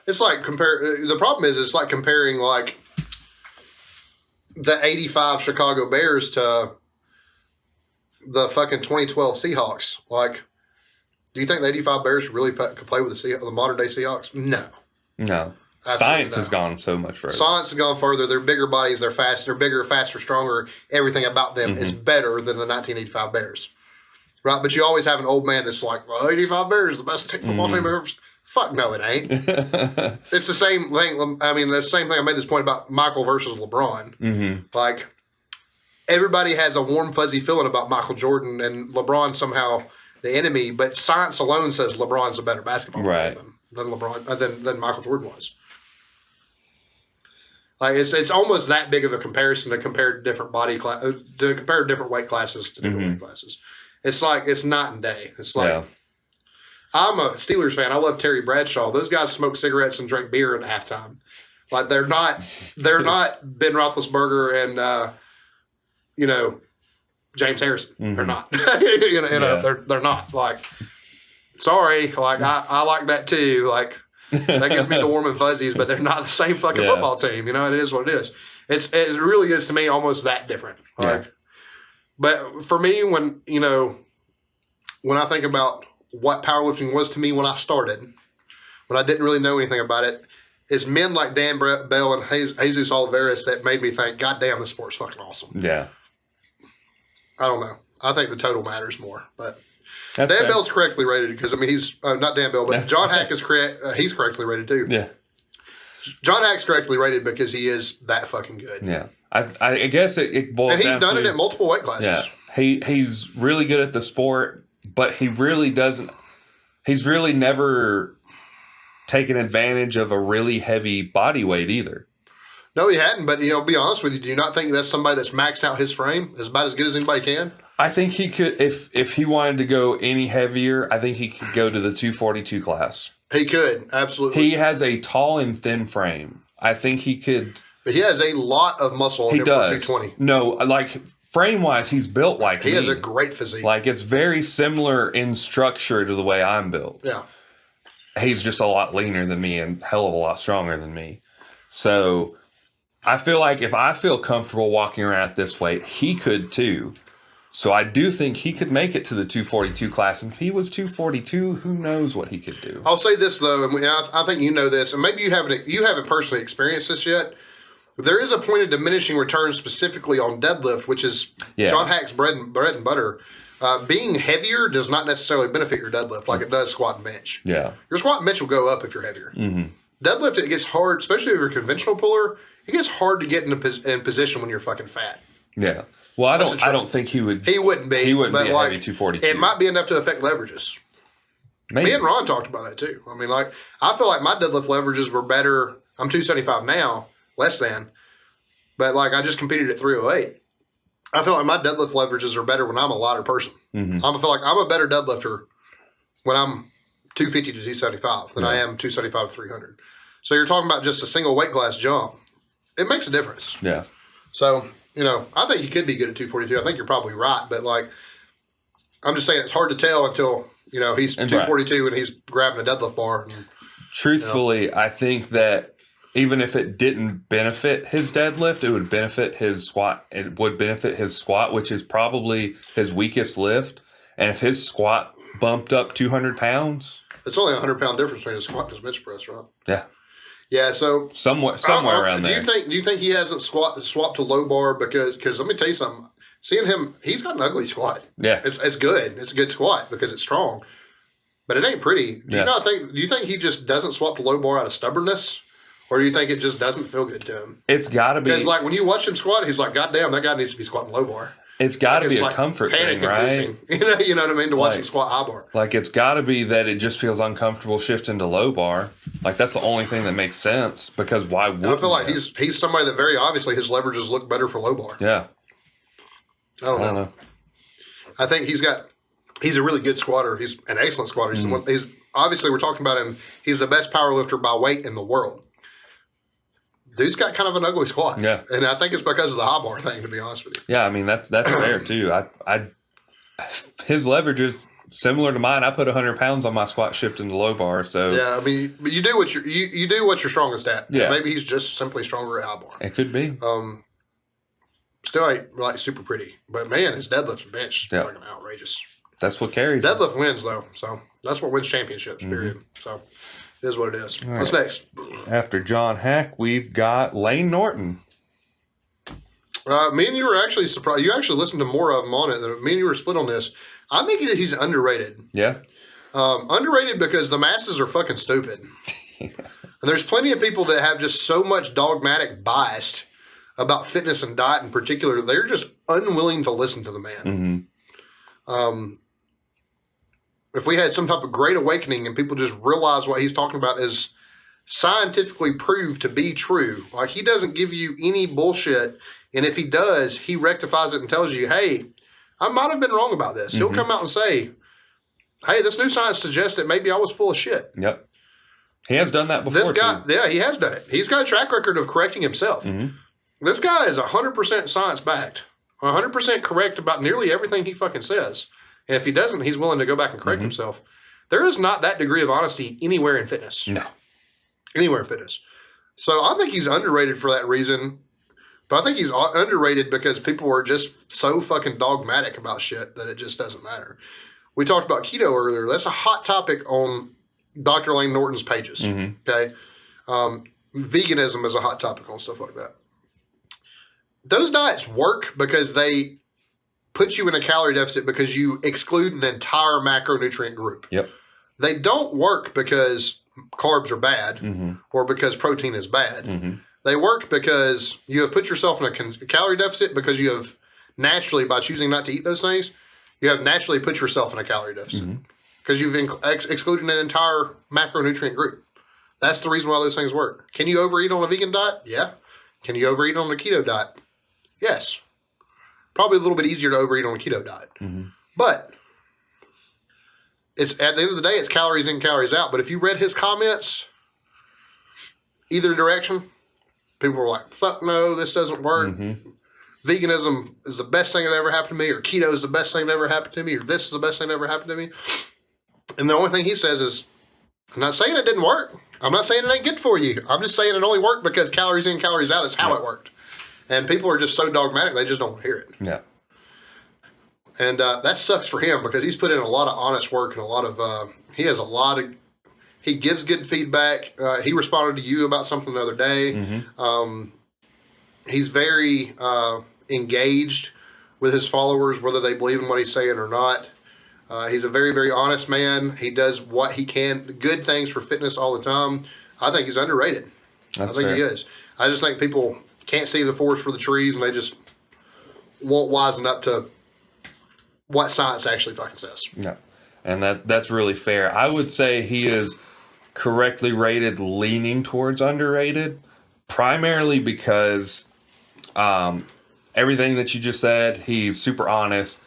It's like the problem is it's like comparing the 85 Chicago Bears to the fucking 2012 Seahawks. Do you think the 85 Bears really could play with the modern day Seahawks? No. No. Science has gone so much further. Science has gone further. They're bigger bodies. They're faster. They're bigger, faster, stronger. Everything about them is better than the 1985 Bears. Right? But you always have an old man that's like, well, 85 Bears is the best football team ever. Fuck no, it ain't. It's the same thing. I mean, the same thing. I made this point about Michael versus LeBron. Everybody has a warm, fuzzy feeling about Michael Jordan and LeBron somehow the enemy, but science alone says LeBron's a better basketball player than Michael Jordan was. It's almost that big of a comparison to compare different different weight classes to different weight classes. It's night and day. It's like I'm a Steelers fan. I love Terry Bradshaw. Those guys smoke cigarettes and drink beer at halftime. They're not Ben Roethlisberger and James Harrison. They're not. They're not. Sorry. I like that too. That gives me the warm and fuzzies, but they're not the same fucking football team. It is what it is. It really is to me almost that different. But for me, when I think about what powerlifting was to me when I started, when I didn't really know anything about it, is men like Dan Bell and Jesus Oliveras that made me think, God damn, this sport's fucking awesome. Yeah. I don't know. I think the total matters more. But That's Dan fair. Bell's correctly rated because, I mean, he's not Dan Bell, but John Hack is correct. He's correctly rated too. Yeah. John Hack's correctly rated because he is that fucking good. Yeah. I guess it boils down And he's done to, it at multiple weight classes. Yeah. He's really good at the sport, but he really doesn't. He's really never taken advantage of a really heavy body weight either. No, he hadn't. But, be honest with you, do you not think that's somebody that's maxed out his frame as about as good as anybody can? I think he could, if he wanted to go any heavier, I think he could go to the 242 class. He could, absolutely. He has a tall and thin frame. I think he could. But he has a lot of muscle on He him does. for 220. No, like frame-wise, he's built like He me. has a great physique. Like, it's very similar in structure to the way I'm built. Yeah. He's just a lot leaner than me and hell of a lot stronger than me. So I feel like if I feel comfortable walking around at this weight, he could too. So I do think he could make it to the 242 class. And if he was 242, who knows what he could do? I'll say this though, and I think you know this, and maybe you haven't personally experienced this yet. There is a point of diminishing returns specifically on deadlift, which is John Hack's bread and butter. Being heavier does not necessarily benefit your deadlift like it does squat and bench. Yeah. Your squat and bench will go up if you're heavier. Mm-hmm. Deadlift, it gets hard, especially if you're a conventional puller. It gets hard to get in position when you're fucking fat. Yeah. Well, I don't think he would. He wouldn't be. He wouldn't but be a like, heavy 242. It might be enough to affect leverages. Maybe. Me and Ron talked about that too. I mean, like, I feel like my deadlift leverages were better. I'm 275 now, less than. But, like, I just competed at 308. I feel like my deadlift leverages are better when I'm a lighter person. Mm-hmm. I feel like I'm a better deadlifter when I'm 250 to 275 than I am 275 to 300. So you're talking about just a single weight class jump. It makes a difference. Yeah. So, I think you could be good at 242. I think you're probably right. But, like, I'm just saying it's hard to tell until, he's 242 and he's grabbing a deadlift bar. And, truthfully, I think that even if it didn't benefit his deadlift, it would benefit his squat. It would benefit his squat, which is probably his weakest lift. And if his squat bumped up 200 pounds. It's only a 100-pound difference between his squat and his bench press, right? Yeah. Yeah, so somewhere around there. Do you think he hasn't swapped to low bar because let me tell you something. Seeing him, he's got an ugly squat. Yeah, it's good. It's a good squat because it's strong, but it ain't pretty. Do you think he just doesn't swap to low bar out of stubbornness, or do you think it just doesn't feel good to him? It's got to be because like when you watch him squat, he's like, God damn, that guy needs to be squatting low bar. It's got to be a comfort thing, right? You know what I mean? To watch him squat high bar. Like, it's got to be that it just feels uncomfortable shifting to low bar. Like, that's the only thing that makes sense, because why wouldn't I feel like he's somebody that very obviously his leverages look better for low bar. Yeah. I don't know. I think he's a really good squatter. He's an excellent squatter. He's obviously, we're talking about him. He's the best power lifter by weight in the world. Dude's got kind of an ugly squat. Yeah. And I think it's because of the high bar thing, to be honest with you. Yeah, I mean, that's fair, too. His leverage is similar to mine. I put 100 pounds on my squat shift into low bar, so... Yeah, I mean, but you do what you're strongest at. Yeah. Maybe he's just simply stronger at high bar. It could be. Still ain't, like, super pretty. But, man, his deadlift and bench is fucking outrageous. That's what carries Deadlift wins, though. So, that's what wins championships, period. So... It is what it is. All What's right. next? After John Hack, we've got Lane Norton. Me and you were actually surprised. You actually listened to more of him on it. Me and you were split on this. I think that he's underrated. Yeah. Underrated because the masses are fucking stupid. And there's plenty of people that have just so much dogmatic bias about fitness and diet in particular. They're just unwilling to listen to the man. Mm-hmm. If we had some type of great awakening and people just realize what he's talking about is scientifically proved to be true. Like, he doesn't give you any bullshit. And if he does, he rectifies it and tells you, hey, I might have been wrong about this. He'll come out and say, hey, this new science suggests that maybe I was full of shit. Yep. He has done that before, This guy, yeah, he has done it. He's got a track record of correcting himself. Mm-hmm. This guy is 100% science-backed, 100% correct about nearly everything he fucking says. And if he doesn't, he's willing to go back and correct himself. There is not that degree of honesty anywhere in fitness. No. Anywhere in fitness. So I think he's underrated for that reason. But I think he's underrated because people are just so fucking dogmatic about shit that it just doesn't matter. we talked about keto earlier. That's a hot topic on Dr. Lane Norton's pages. Okay. Veganism is a hot topic on stuff like that. Those diets work because they put you in a calorie deficit because you exclude an entire macronutrient group. Yep. They don't work because carbs are bad or because protein is bad. They work because you have put yourself in a calorie deficit because you have naturally, by choosing not to eat those things, you have naturally put yourself in a calorie deficit because you've excluded an entire macronutrient group. That's the reason why those things work. Can you overeat on a vegan diet? Yeah. Can you overeat on a keto diet? Yes. Probably a little bit easier to overeat on a keto diet. But it's at the end of the day, it's calories in, calories out. But if you read his comments, either direction, people were like, fuck no, this doesn't work. Veganism is the best thing that ever happened to me, or keto is the best thing that ever happened to me, or this is the best thing that ever happened to me. And the only thing he says is, I'm not saying it didn't work. I'm not saying it ain't good for you. I'm just saying it only worked because calories in, calories out is how it worked. And people are just so dogmatic, they just don't hear it. Yeah. And that sucks for him because he's put in a lot of honest work and a lot of, he gives good feedback. He responded to you about something the other day. He's very engaged with his followers, whether they believe in what he's saying or not. He's a very, very honest man. He does what he can, good things for fitness all the time. I think he's underrated. That's I think fair. he is. I just think people can't see the forest for the trees, and they just won't wisen up to what science actually fucking says. Yeah. And that's really fair. I would say he is correctly rated, leaning towards underrated, primarily because everything that you just said, he's super honest.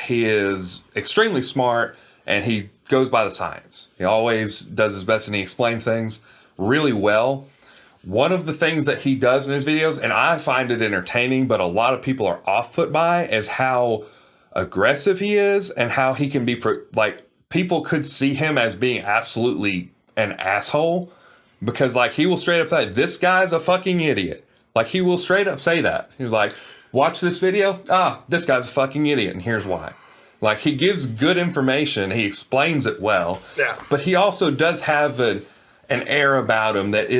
He is extremely smart, and he goes by the science. He always does his best, and he explains things really well. One of the things that he does in his videos, and I find it entertaining, but a lot of people are off-put by, is how aggressive he is and how he can be, like, people could see him as being absolutely an asshole because, like, he will straight up say, this guy's a fucking idiot. Like, he will straight up say that. He's like, watch this video. This guy's a fucking idiot, and here's why. Like, he gives good information. He explains it well. Yeah. But he also does have an air about him that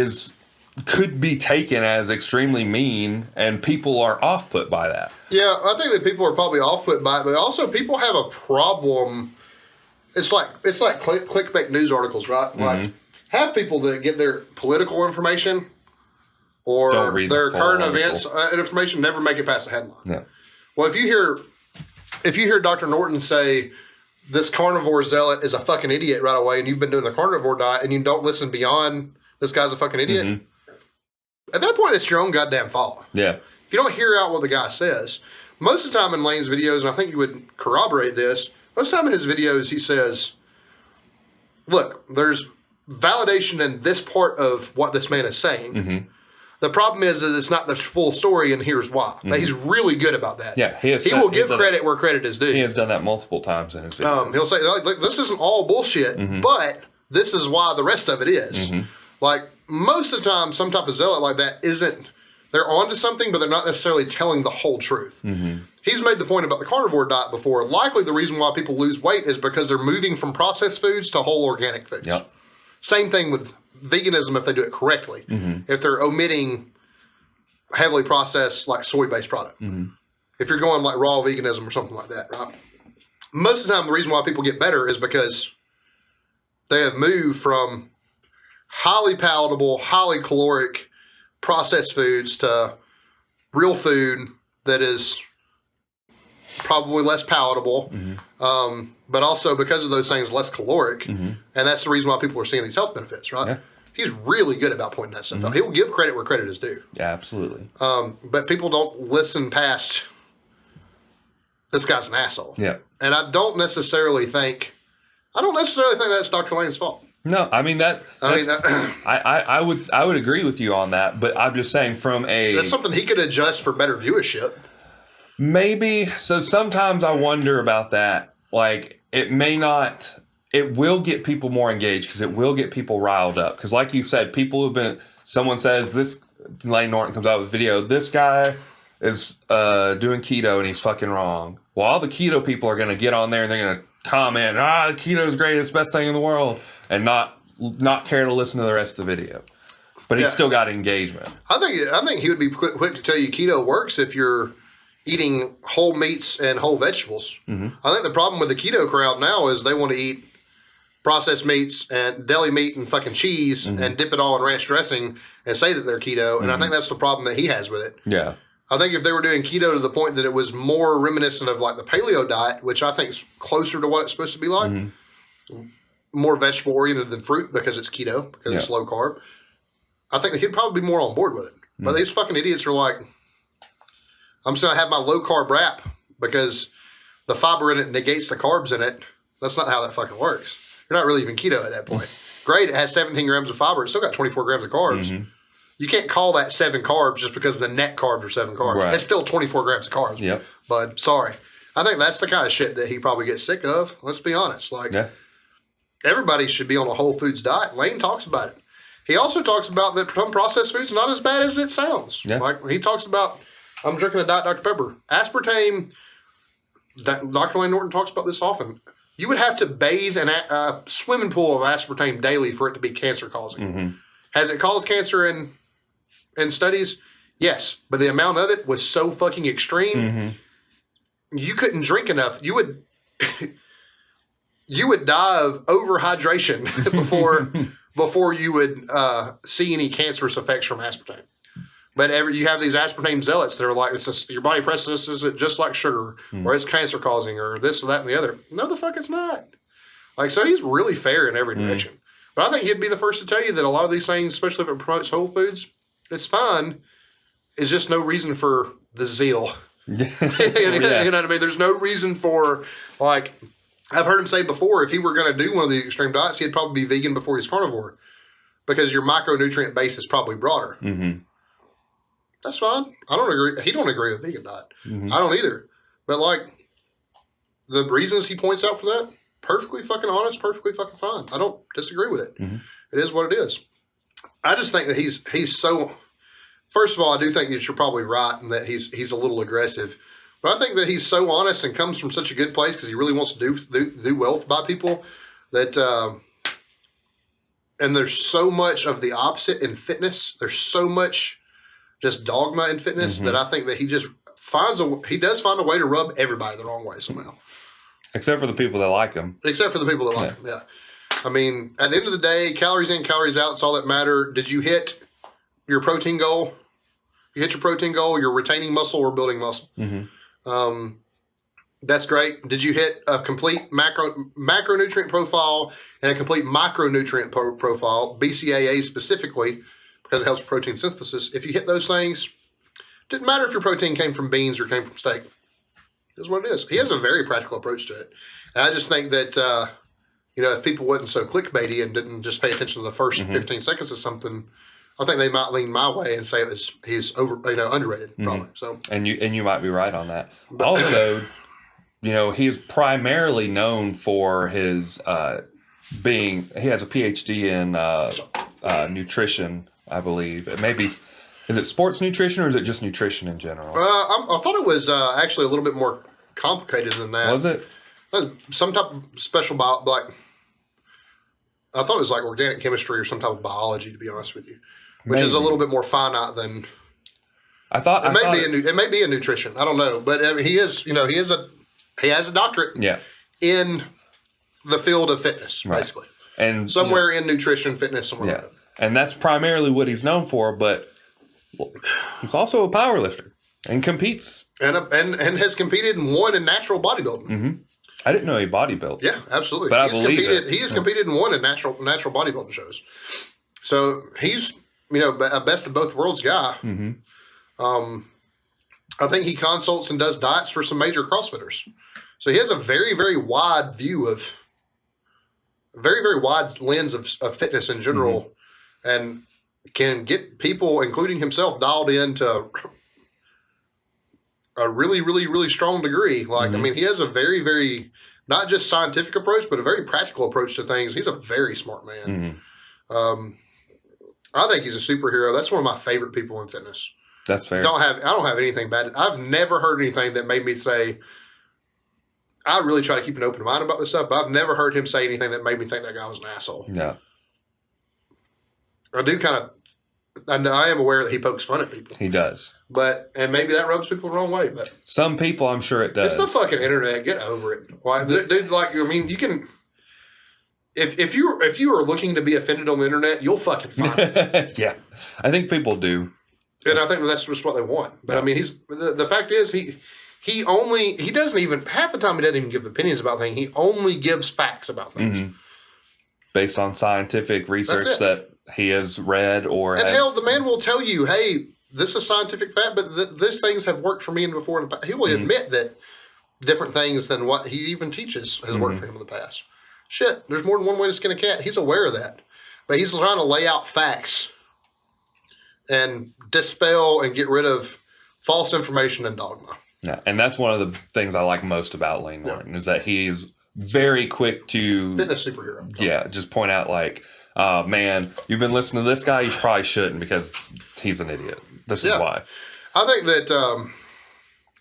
could be taken as extremely mean, and people are off-put by that. Yeah, I think that people are probably off-put by it, but also people have a problem. It's like clickbait news articles, right? Like, have people that get their political information or their current events information never make it past the headline. Yeah. Well, if you hear Dr. Norton say this carnivore zealot is a fucking idiot right away, and you've been doing the carnivore diet, and you don't listen beyond this guy's a fucking idiot, at that point, it's your own goddamn fault. Yeah. If you don't hear out what the guy says, most of the time in Lane's videos, and I think you would corroborate this, most of the time in his videos, he says, look, there's validation in this part of what this man is saying. The problem is that it's not the full story, and here's why. He's really good about that. Yeah, he will give credit where credit is due. He has done that multiple times in his videos. He'll say, like, this isn't all bullshit, but this is why the rest of it is. Like, most of the time, some type of zealot like that they're onto something, but they're not necessarily telling the whole truth. He's made the point about the carnivore diet before. Likely the reason why people lose weight is because they're moving from processed foods to whole organic foods. Yep. Same thing with veganism if they do it correctly. If they're omitting heavily processed, like, soy-based product. If you're going, like, raw veganism or something like that, right? Most of the time, the reason why people get better is because they have moved from highly palatable, highly caloric processed foods to real food that is probably less palatable, but also because of those things, less caloric. And that's the reason why people are seeing these health benefits, right? Yeah. He's really good about pointing that stuff out. He will give credit where credit is due. Yeah, absolutely. But people don't listen past, this guy's an asshole. Yeah. And I don't necessarily think that's Dr. Lane's fault. No, I mean I would agree with you on that, but I'm just saying that's something he could adjust for better viewership. Maybe. So sometimes I wonder about that. Like, it will get people more engaged because it will get people riled up. Because like you said, someone says this, Lane Norton comes out with a video, this guy is doing keto and he's fucking wrong. Well, all the keto people are going to get on there and they're going to comment, keto's great, it's the best thing in the world, and not care to listen to the rest of the video. But he's still got engagement. I think he would be quick to tell you keto works if you're eating whole meats and whole vegetables. Mm-hmm. I think the problem with the keto crowd now is they want to eat processed meats and deli meat and fucking cheese and dip it all in ranch dressing and say that they're keto. And I think that's the problem that he has with it. Yeah. I think if they were doing keto to the point that it was more reminiscent of like the paleo diet, which I think is closer to what it's supposed to be like, more vegetable oriented than fruit because it's keto, because it's low carb, I think he'd probably be more on board with it. But these fucking idiots are like, I'm just going to have my low carb wrap because the fiber in it negates the carbs in it. That's not how that fucking works. You're not really even keto at that point. Great, it has 17 grams of fiber. It's still got 24 grams of carbs. You can't call that 7 carbs just because the net carbs are 7 carbs. Right. It's still 24 grams of carbs. Yep. But sorry. I think that's the kind of shit that he probably gets sick of. Let's be honest. Like, everybody should be on a whole foods diet. Lane talks about it. He also talks about that some processed foods not as bad as it sounds. Yeah. Like, he talks about, I'm drinking a Diet Dr. Pepper. Aspartame, Dr. Lane Norton talks about this often. You would have to bathe in a swimming pool of aspartame daily for it to be cancer-causing. Has it caused cancer in studies? Yes. But the amount of it was so fucking extreme, you couldn't drink enough. You would you would die of overhydration before you would see any cancerous effects from aspartame. But you have these aspartame zealots that are like, your body processes it just like sugar, or it's cancer causing, or this or that and the other. No, the fuck it's not. Like, so he's really fair in every direction. But I think he'd be the first to tell you that a lot of these things, especially if it promotes whole foods, it's fine. It's just no reason for the zeal. You know what I mean? There's no reason for, like, I've heard him say before, if he were going to do one of the extreme diets, he'd probably be vegan before he's carnivore, because your micronutrient base is probably broader. That's fine. I don't agree. He don't agree with vegan diet. I don't either. But like, the reasons he points out for that, perfectly fucking honest, perfectly fucking fine. I don't disagree with it. It is what it is. I just think that he's so. First of all, I do think that you're probably right and that he's a little aggressive. But I think that he's so honest and comes from such a good place because he really wants to do well by people that. And there's so much of the opposite in fitness. There's so much just dogma in fitness that I think that he just does find a way to rub everybody the wrong way somehow. Except for the people that like him. Except for the people that like him, yeah. I mean, at the end of the day, calories in, calories out, it's all that matter. Did you hit your protein goal? You hit your protein goal, you're retaining muscle or building muscle. That's great. Did you hit a complete macronutrient profile and a complete micronutrient profile, BCAA specifically, because it helps protein synthesis? If you hit those things, didn't matter if your protein came from beans or came from steak. It's what it is. He has a very practical approach to it. And I just think that, if people wasn't so clickbaity and didn't just pay attention to the first 15 seconds of something, I think they might lean my way and say that he's underrated, probably. So, and you might be right on that. But, also, he's primarily known for his he has a PhD in nutrition, I believe. It may be, is it sports nutrition or is it just nutrition in general? I thought it was actually a little bit more complicated than that. Was it? Some type of special I thought it was like organic chemistry or some type of biology, to be honest with you, which is a little bit more finite than. It may be a nutrition. I don't know, but I mean, he has a doctorate. Yeah. In the field of fitness, basically, and somewhere in nutrition, fitness, somewhere. Like that. And that's primarily what he's known for, but he's also a power lifter and competes. And has competed and won in natural bodybuilding. I didn't know he bodybuilt. Yeah, absolutely. But I believe it. He has competed and won in natural bodybuilding shows. So he's, a best of both worlds guy. I think he consults and does diets for some major CrossFitters. So he has a very, very wide view of, very, very wide lens of fitness in general, and can get people, including himself, dialed into a really, really, really strong degree. Like, I mean, he has a very, very, not just scientific approach, but a very practical approach to things. He's a very smart man. I think he's a superhero. That's one of my favorite people in fitness. That's fair. I don't have anything bad. I've never heard anything that made me say, I really try to keep an open mind about this stuff, but I've never heard him say anything that made me think that guy was an asshole. Yeah. I am aware that he pokes fun at people. He does. And maybe that rubs people the wrong way, but. Some people, I'm sure it does. It's the fucking internet. Get over it. Like, dude, like, I mean, you can. If you are looking to be offended on the internet, you'll fucking find it. Yeah. I think people do. And I think that's just what they want. But I mean, the fact is he doesn't even, half the time he doesn't even give opinions about things. He only gives facts about things. Mm-hmm. Based on scientific research that he has read or and hell, the man will tell you, hey, this is scientific fact, but these things have worked for me before. He will admit that different things than what he even teaches has worked for him in the past. Shit, there's more than one way to skin a cat. He's aware of that. But he's trying to lay out facts and dispel and get rid of false information and dogma. Yeah, and that's one of the things I like most about Lane Norton is that he's very quick to... Fitness superhero. Yeah, just point out like, man, you've been listening to this guy, you probably shouldn't because he's an idiot. This is why. I think that...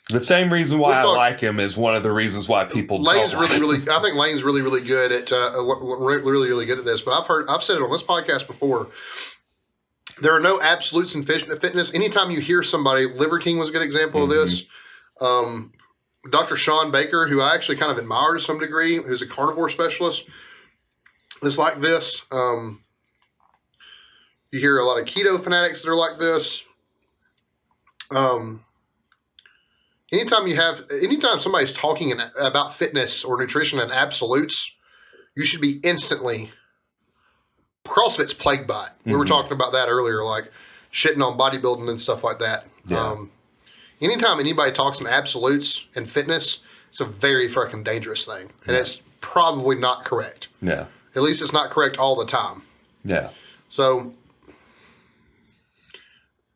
the same reason why I like him is one of the reasons why people Lane's don't like him. I think Lane's really good at really good at this. But I've said it on this podcast before. There are no absolutes in fitness. Anytime you hear somebody, Liver King was a good example of this. Dr. Sean Baker, who I actually kind of admire to some degree, who's a carnivore specialist, is like this. You hear a lot of keto fanatics that are like this. Anytime somebody's talking about fitness or nutrition in absolutes, you should be instantly. CrossFit's plagued by it. We were talking about that earlier, like shitting on bodybuilding and stuff like that. Yeah. Anytime anybody talks in absolutes and fitness, it's a very fucking dangerous thing, and it's probably not correct. Yeah. At least it's not correct all the time. Yeah. So.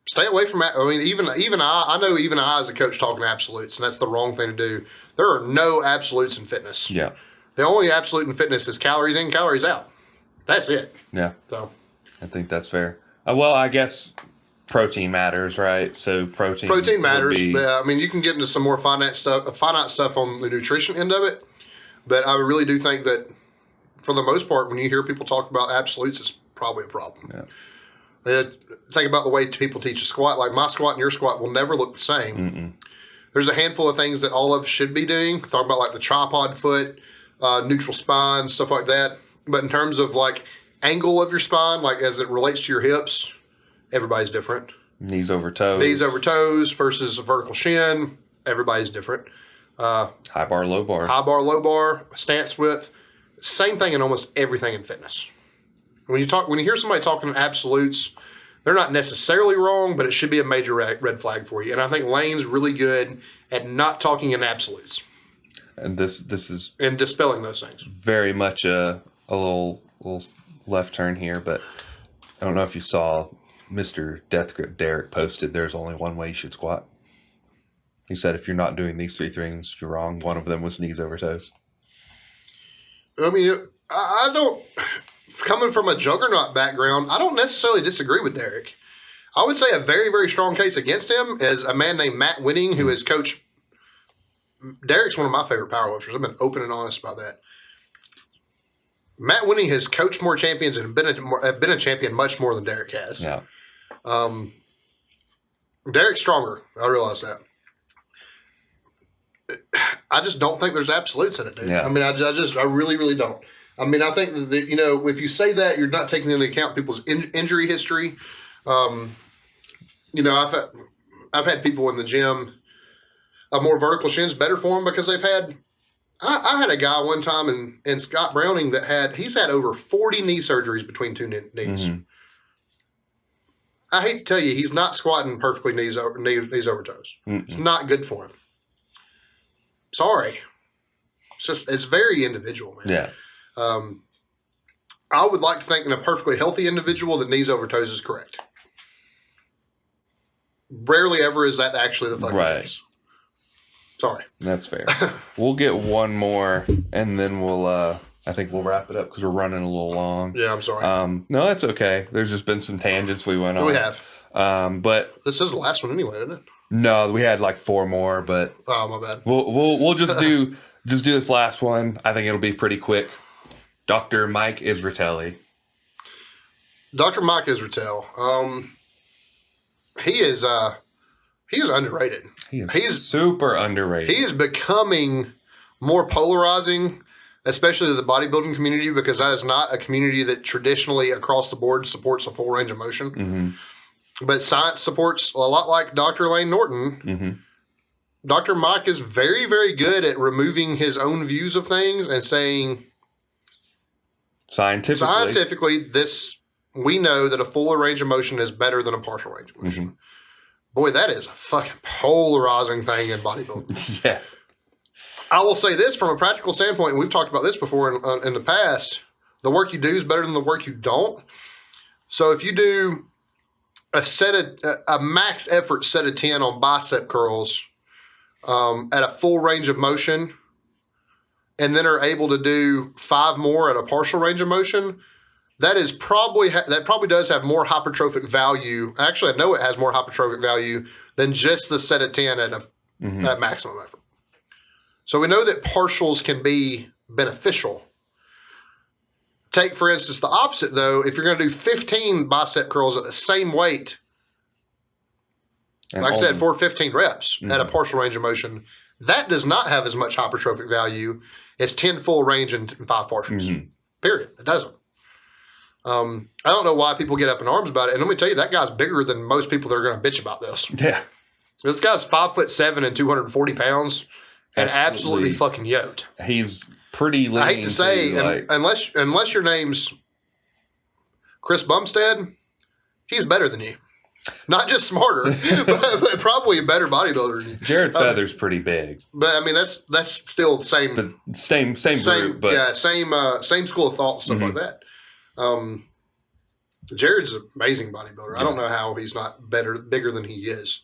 Stay away from that. I mean, even I know even I as a coach talking absolutes, and that's the wrong thing to do. There are no absolutes in fitness. Yeah. The only absolute in fitness is calories in, calories out. That's it. Yeah. So. I think that's fair. Well, I guess protein matters, right? So protein matters. But, I mean, you can get into some more finite stuff on the nutrition end of it. But I really do think that, for the most part, when you hear people talk about absolutes, it's probably a problem. Yeah. Think about the way people teach a squat. Like my squat and your squat will never look the same. Mm-mm. There's a handful of things that all of us should be doing. Talk about like the tripod foot, neutral spine, stuff like that. But in terms of like angle of your spine, like as it relates to your hips, everybody's different. Knees over toes. Knees over toes versus a vertical shin. Everybody's different. High bar, low bar. High bar, low bar, stance width. Same thing in almost everything in fitness. When you hear somebody talking in absolutes, they're not necessarily wrong, but it should be a major red flag for you. And I think Lane's really good at not talking in absolutes. And this is and dispelling those things. Very much a little left turn here, but I don't know if you saw Mr. Death Grip Derek posted. There's only one way you should squat. He said if you're not doing these three things, you're wrong. One of them was knees over toes. I mean, I don't. Coming from a juggernaut background, I don't necessarily disagree with Derek. I would say a very, very strong case against him is a man named Matt Winning, who has coached. Derek's one of my favorite powerlifters. I've been open and honest about that. Matt Winning has coached more champions and been a champion much more than Derek has. Yeah. Derek's stronger. I realize that. I just don't think there's absolutes in it, dude. Yeah. I mean, I really, really don't. I mean, I think that, if you say that, you're not taking into account people's injury history. I've had people in the gym, a more vertical shin's better for them because they've had, I had a guy one time in Scott Browning he's had over 40 knee surgeries between two knees. Mm-hmm. I hate to tell you, he's not squatting perfectly knees over toes. Mm-mm. It's not good for him. Sorry. It's very individual, man. Yeah. I would like to think in a perfectly healthy individual that knees over toes is correct. Rarely ever is that actually the fucking case. Sorry. That's fair. We'll get one more and then I think we'll wrap it up because we're running a little long. Yeah, I'm sorry. No, that's okay. There's just been some tangents we went on. We have. But this is the last one anyway, isn't it? No, we had like 4 more, but oh, my bad. We'll just do just do this last one. I think it'll be pretty quick. Dr. Mike Israetelli. Dr. Mike Israetel. He is underrated. He's super underrated. He is becoming more polarizing, especially to the bodybuilding community, because that is not a community that traditionally across the board supports a full range of motion. Mm-hmm. But science supports a lot like Dr. Lane Norton. Mm-hmm. Dr. Mike is very, very good at removing his own views of things and saying, scientifically, we know that a fuller range of motion is better than a partial range of motion. Mm-hmm. Boy, that is a fucking polarizing thing in bodybuilding. Yeah. I will say this from a practical standpoint, and we've talked about this before in the past, the work you do is better than the work you don't. So if you do a max effort set of 10 on bicep curls at a full range of motion, and then are able to do 5 more at a partial range of motion, that probably does have more hypertrophic value. Actually, I know it has more hypertrophic value than just the set of 10 at maximum effort. So we know that partials can be beneficial. Take, for instance, the opposite, though. If you're going to do 15 bicep curls at the same weight, like I said, for 15 reps at a partial range of motion, that does not have as much hypertrophic value as 10 full range and 5 partials. Mm-hmm. Period. It doesn't. I don't know why people get up in arms about it. And let me tell you, that guy's bigger than most people that are going to bitch about this. Yeah. This guy's 5'7" and 240 pounds and absolutely fucking yoked. He's pretty lean. I hate to say, unless your name's Chris Bumstead, he's better than you. Not just smarter, but probably a better bodybuilder than you. Jared Feather's pretty big. But I mean, that's still the same. Same group, but yeah, same school of thought, stuff like that. Jared's an amazing bodybuilder. I don't know how he's not bigger than he is.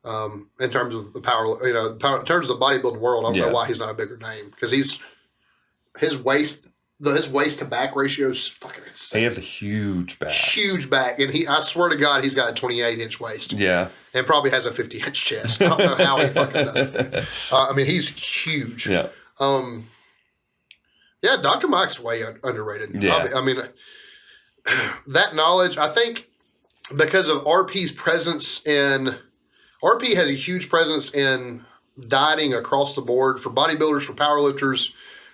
In terms of the power, in terms of the bodybuilding world, I don't know why he's not a bigger name, because his waist to back ratio is fucking insane. He has a huge back, and I swear to God, he's got a 28-inch waist. Yeah, and probably has a 50-inch chest. I don't know how he fucking does it. I mean, he's huge. Yeah. Yeah, Dr. Mike's way underrated. Yeah. I mean, that knowledge, I think, because of RP's presence RP has a huge presence in dieting across the board for bodybuilders, for powerlifters.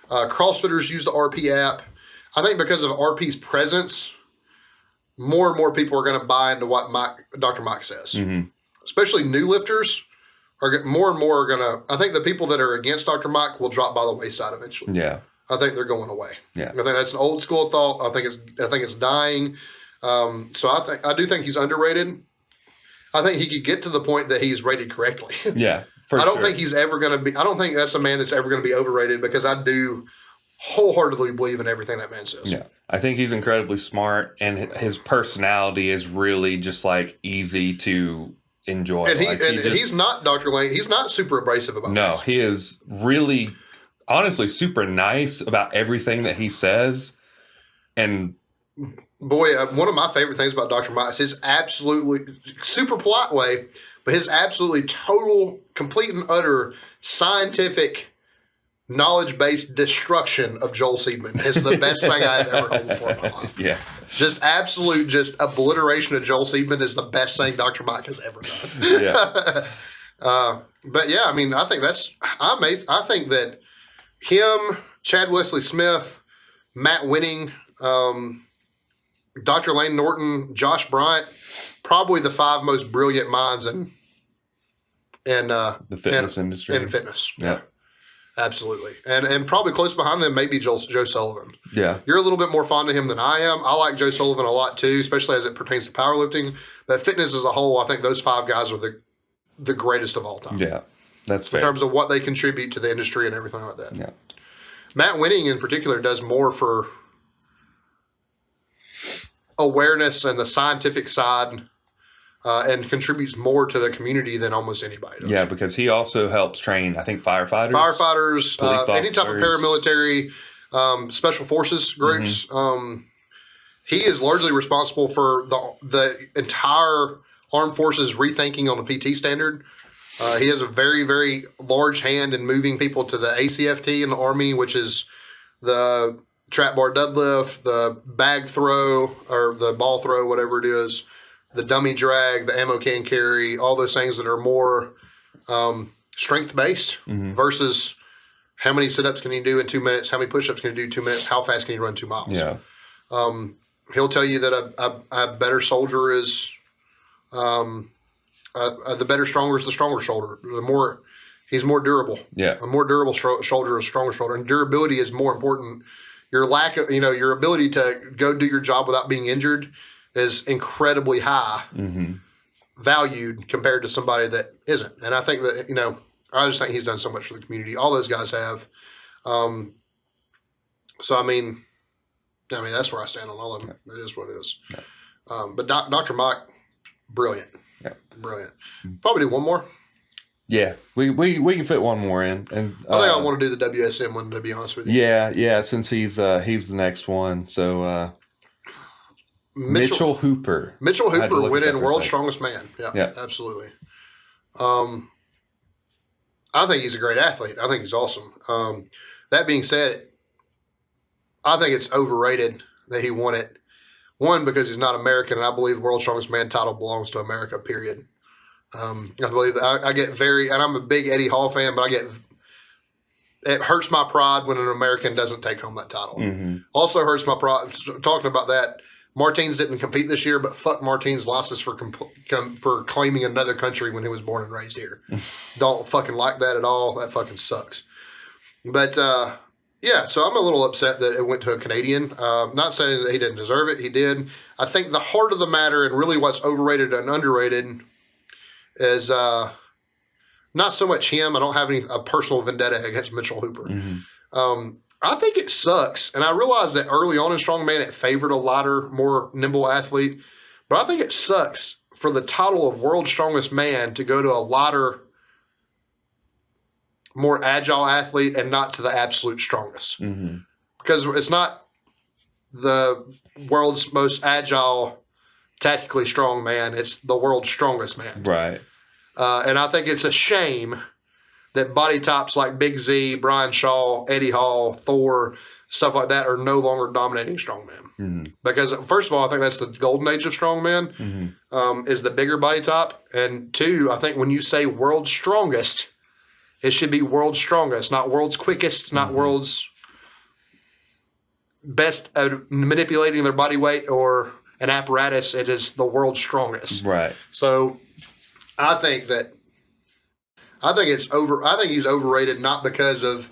CrossFitters use the RP app. I think because of RP's presence, more and more people are going to buy into what Dr. Mike says. Mm-hmm. Especially new lifters more and more are going to. I think the people that are against Dr. Mike will drop by the wayside eventually. Yeah. I think they're going away. Yeah. I think that's an old school thought. I think it's dying. So I do think he's underrated. I think he could get to the point that he's rated correctly. Yeah. I don't think he's ever going to be. I don't think that's a man that's ever going to be overrated, because I do wholeheartedly believe in everything that man says. Yeah. I think he's incredibly smart, and his personality is really just like easy to enjoy. And he's not Dr. Lane. He's not super abrasive about it. No, he is really, honestly, super nice about everything that he says. And boy, one of my favorite things about Dr. Mike is his absolutely super polite way, but his absolutely total, complete and utter scientific, knowledge-based destruction of Joel Seedman is the best thing I've ever heard before in my life. Yeah. Just absolute, obliteration of Joel Seedman is the best thing Dr. Mike has ever done. Yeah. But yeah, I mean, I think I think that him, Chad Wesley Smith, Matt Winning, Dr. Lane Norton, Josh Bryant, probably the 5 most brilliant minds in the fitness industry. In fitness. Yeah. Absolutely. And probably close behind them maybe Joe Sullivan. Yeah. You're a little bit more fond of him than I am. I like Joe Sullivan a lot too, especially as it pertains to powerlifting. But fitness as a whole, I think those 5 guys are the greatest of all time. Yeah. That's fair. In terms of what they contribute to the industry and everything like that. Yeah. Matt Winning in particular does more for awareness and the scientific side, and contributes more to the community than almost anybody does. Yeah, because he also helps train, I think, firefighters, any type of paramilitary, special forces groups. Mm-hmm. He is largely responsible for the entire armed forces rethinking on the PT standard. He has a very, very large hand in moving people to the ACFT in the Army, which is the trap bar deadlift, the bag throw, or the ball throw, whatever it is, the dummy drag, the ammo can carry, all those things that are more strength-based versus how many sit-ups can you do in 2 minutes, how many push-ups can you do in 2 minutes, how fast can you run 2 miles. Yeah. He'll tell you that a better soldier is the better stronger is the stronger shoulder. He's more durable. Yeah. A more durable shoulder is a stronger shoulder, and durability is more important. Your lack of, your ability to go do your job without being injured is incredibly high valued compared to somebody that isn't. And I think that, I just think he's done so much for the community. All those guys have. So, I mean, that's where I stand on all of them. It is what it is. Yeah. But Dr. Mike, brilliant. Yeah. Brilliant. Probably do one more. Yeah, we can fit one more in, and I think I want to do the WSM one, to be honest with you. Yeah. Since he's the next one, so Mitchell Hooper. Mitchell Hooper went in World's Strongest Man. Yeah, absolutely. I think he's a great athlete. I think he's awesome. That being said, I think it's overrated that he won it. One, because he's not American, and I believe the World's Strongest Man title belongs to America, period. I believe that I get and I'm a big Eddie Hall fan, but it hurts my pride when an American doesn't take home that title. Also hurts my pride, talking about that, Martins didn't compete this year, but fuck Martins' losses for claiming another country when he was born and raised here. Don't fucking like that at all. That fucking sucks. But, yeah, so I'm a little upset that it went to a Canadian. Not saying that he didn't deserve it. He did. I think the heart of the matter and really what's overrated and underrated is not so much him. I don't have a personal vendetta against Mitchell Hooper. I think it sucks, and I realize that early on in strongman it favored a lighter, more nimble athlete, but I think it sucks for the title of World's Strongest Man to go to a lighter, more agile athlete and not to the absolute strongest. Because it's not the world's most agile, tactically strong man. It's the world's strongest man. Right. And I think it's a shame that body types like Big Z, Brian Shaw, Eddie Hall, Thor, stuff like that are no longer dominating strongman. Because first of all, I think that's the golden age of strongman, is the bigger body type. And two, I think when you say world's strongest, it should be world's strongest, not world's quickest, not world's best at manipulating their body weight or an apparatus. It is the world's strongest. Right. So I think he's overrated, not because of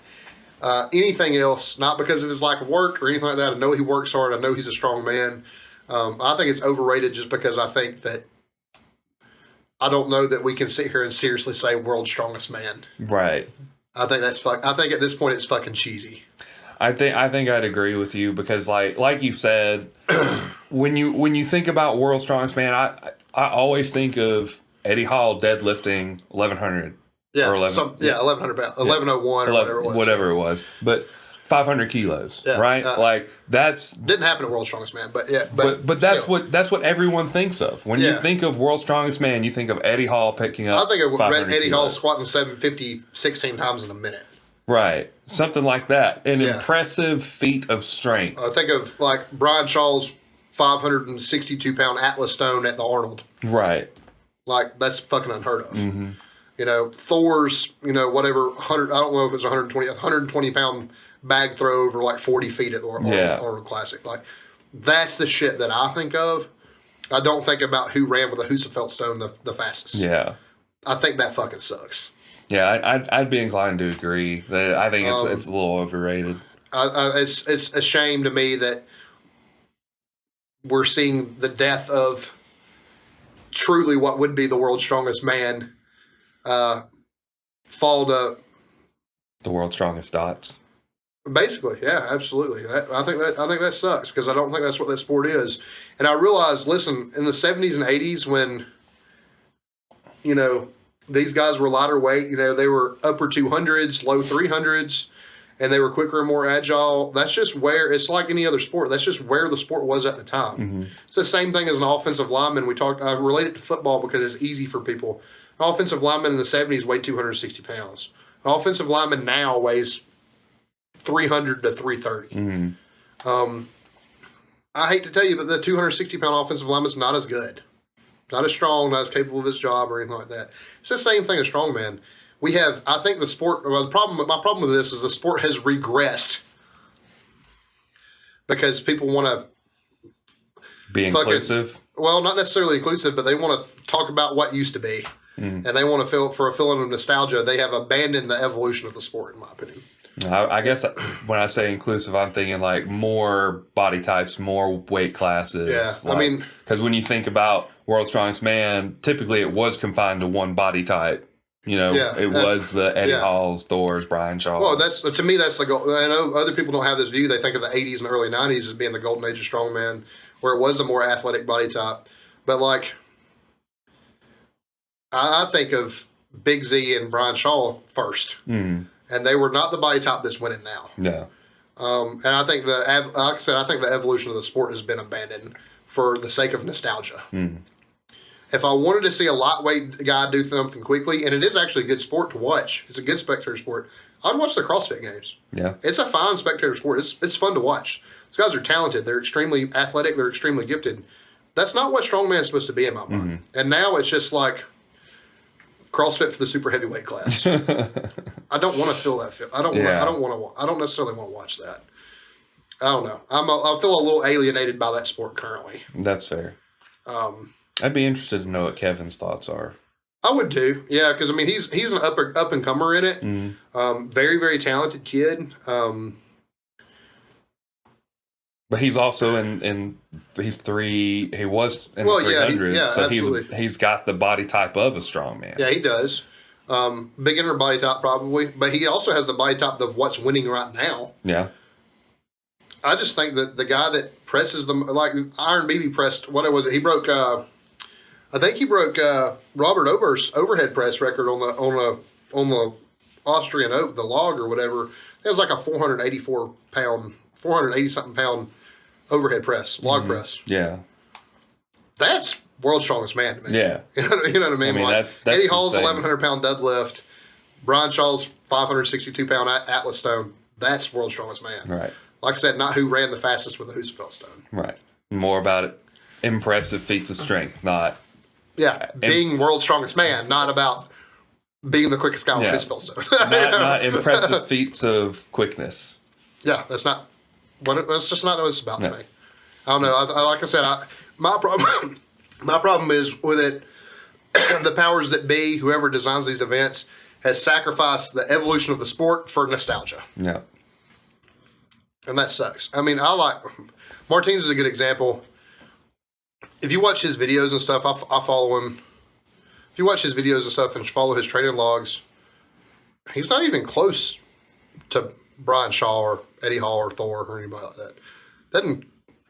anything else, not because of his lack of work or anything like that. I know he works hard. I know he's a strong man. I think it's overrated just because I think that I don't know that we can sit here and seriously say world's strongest man. Right. I think I think at this point it's fucking cheesy. I think I'd agree with you because like you said, when you think about world's strongest man, I always think of Eddie Hall deadlifting 1100. Yeah, or 1100 pounds, 1101 or whatever it was. Whatever it was, but 500 kilos, right? Like that's didn't happen at World's Strongest Man, but yeah, but that's what everyone thinks of when you think of World's Strongest Man. You think of Eddie Hall picking up. I think of Eddie Hall squatting 750 16 times in a minute. Right, something like that. An impressive feat of strength. I think of like Brian Shaw's 562-pound Atlas stone at the Arnold. Right, like that's fucking unheard of. Thor's, whatever, 100, I don't know if it's 120-pound bag throw over like 40 feet at the Arnold Classic. Like, that's the shit that I think of. I don't think about who ran with a Husafeld stone the fastest. Yeah. I think that fucking sucks. Yeah, I'd be inclined to agree. That I think it's a little overrated. It's a shame to me that we're seeing the death of truly what would be the world's strongest man fall to the world's strongest dots. Basically, yeah, absolutely. I think that sucks because I don't think that's what that sport is. And I realized, listen, in the 70s and 80s when these guys were lighter weight, they were upper 200s, low 300s, and they were quicker and more agile. That's just where it's like any other sport. That's just where the sport was at the time. It's the same thing as an offensive lineman. I relate it to football because it's easy for people. An offensive lineman in the 70s weighed 260 pounds. An offensive lineman now weighs 300 to 330. Mm-hmm. I hate to tell you, but the 260-pound offensive lineman is not as good. Not as strong, not as capable of his job or anything like that. It's the same thing as strongman. We have, I think the sport, well, my problem with this is the sport has regressed because people want to be inclusive. Well, not necessarily inclusive, but they want to talk about what used to be. And they want to feel, for a feeling of nostalgia, they have abandoned the evolution of the sport, in my opinion. I guess when I say inclusive, I'm thinking like more body types, more weight classes. Yeah, like, I mean, because when you think about World's Strongest Man, typically it was confined to one body type. You know, it was the Eddie Halls, Thors, Brian Shaw. Well, to me, that's the goal. I know other people don't have this view. They think of the 80s and early 90s as being the golden age of strongman, where it was a more athletic body type. But like, I think of Big Z and Brian Shaw first. And they were not the body type that's winning now. Yeah. And I think like I said, I think the evolution of the sport has been abandoned for the sake of nostalgia. If I wanted to see a lightweight guy do something quickly, and it is actually a good sport to watch, it's a good spectator sport, I'd watch the CrossFit Games. Yeah. It's a fine spectator sport. It's fun to watch. These guys are talented. They're extremely athletic. They're extremely gifted. That's not what strongman is supposed to be in my mind. And now it's just like CrossFit for the super heavyweight class. I don't want to feel that. I don't necessarily want to watch that. I don't know. I feel a little alienated by that sport currently. That's fair. I'd be interested to know what Kevin's thoughts are. I would too. Yeah, because I mean he's an up and comer in it. Very, very talented kid. But he's also he's three. He was in the 300s, so absolutely. he's got the body type of a strongman. Yeah, he does. Beginner body type probably, but he also has the body type of what's winning right now. Yeah. I just think that the guy that presses them, like Iron BB pressed, what was it? He broke. I think he broke Robert Oberst's overhead press record on the Austrian oak, the log or whatever. It was like a 480 something pound overhead press, log press. Yeah. That's world's strongest man to me. Yeah. You know what I mean? Like, that's Eddie Hall's insane. 1,100 pound deadlift, Brian Shaw's 562 pound Atlas stone. That's world's strongest man. Right. Like I said, not who ran the fastest with a Husafeld stone. Right. More about it. Impressive feats of strength, not. Yeah. Being world's strongest man, not about being the quickest guy with a Husafeld stone. not impressive feats of quickness. Yeah, that's just not what it's about to me. I don't know. Like I said, my problem is with it. The powers that be, whoever designs these events, has sacrificed the evolution of the sport for nostalgia. Yeah. And that sucks. I mean, Martinez is a good example. If you watch his videos and stuff, I follow him. If you watch his videos and stuff and follow his training logs, he's not even close to Brian Shaw or Eddie Hall or Thor or anybody like that.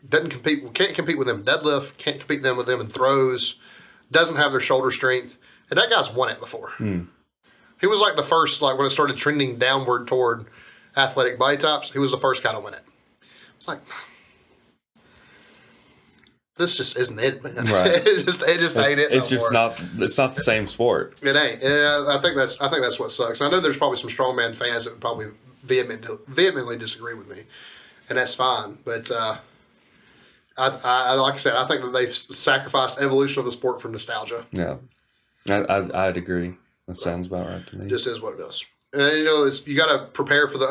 Doesn't compete. Can't compete with them in deadlift. Can't compete with them in throws. Doesn't have their shoulder strength. And that guy's won it before. He was like the first, like when it started trending downward toward athletic body types, he was the first guy to win it. It's like, this just isn't it, man. Right. it just ain't it. It's just not. It's not the same sport. It ain't. And I think that's what sucks. And I know there's probably some strongman fans that would probably vehemently disagree with me, and that's fine. But I like I said, I think that they've sacrificed evolution of the sport for nostalgia. Yeah, I'd agree. That sounds about right to me. Just is what it does. And you got to prepare for the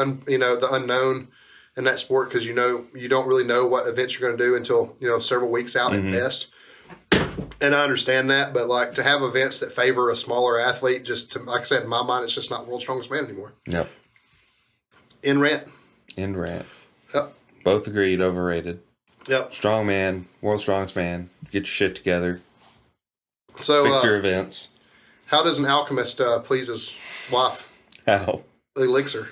unknown in that sport, because you don't really know what events you're going to do until several weeks out at best. And I understand that, but like to have events that favor a smaller athlete, like I said, in my mind, it's just not world's strongest man anymore. Yep. End rant. Yep. Both agreed. Overrated. Yep. Strong man, world's strongest man. Get your shit together. So fix your events. How does an alchemist please his wife? How? Elixir.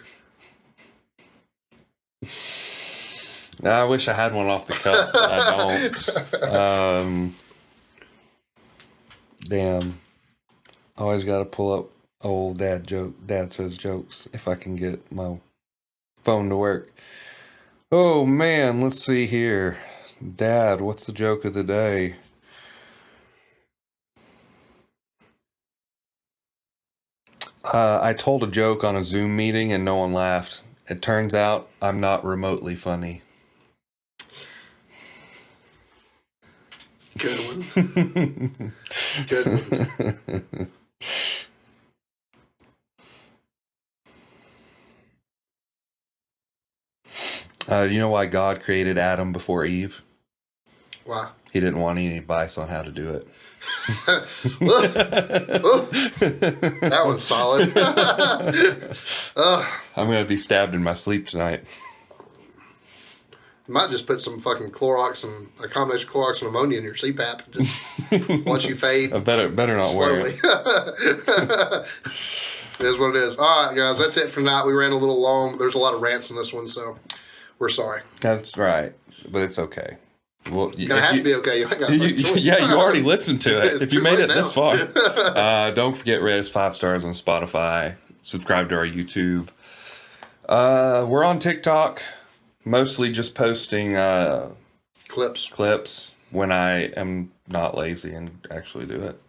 I wish I had one off the cuff, but I don't. Damn. Always got to pull up old dad joke. Dad says jokes if I can get my phone to work. Oh man, let's see here. Dad, what's the joke of the day? I told a joke on a Zoom meeting and no one laughed. It turns out I'm not remotely funny. Good one. Good one. You know why God created Adam before Eve? Why? He didn't want any advice on how to do it. That one's solid. I'm going to be stabbed in my sleep tonight. You might just put some fucking Clorox and a combination of Clorox and ammonia in your CPAP. Just watch you fade. I better not slowly. wear it. It is what it is. All right, guys, that's it for tonight. We ran a little long. But there's a lot of rants in this one, so we're sorry. That's right, but it's okay. Well, You're gonna have to be okay. You ain't got a choice. Yeah, you already listened to it. It's If you too made late it now. this far, don't forget rate us 5 stars on Spotify. Subscribe to our YouTube. We're on TikTok, mostly just posting clips when I am not lazy and actually do it.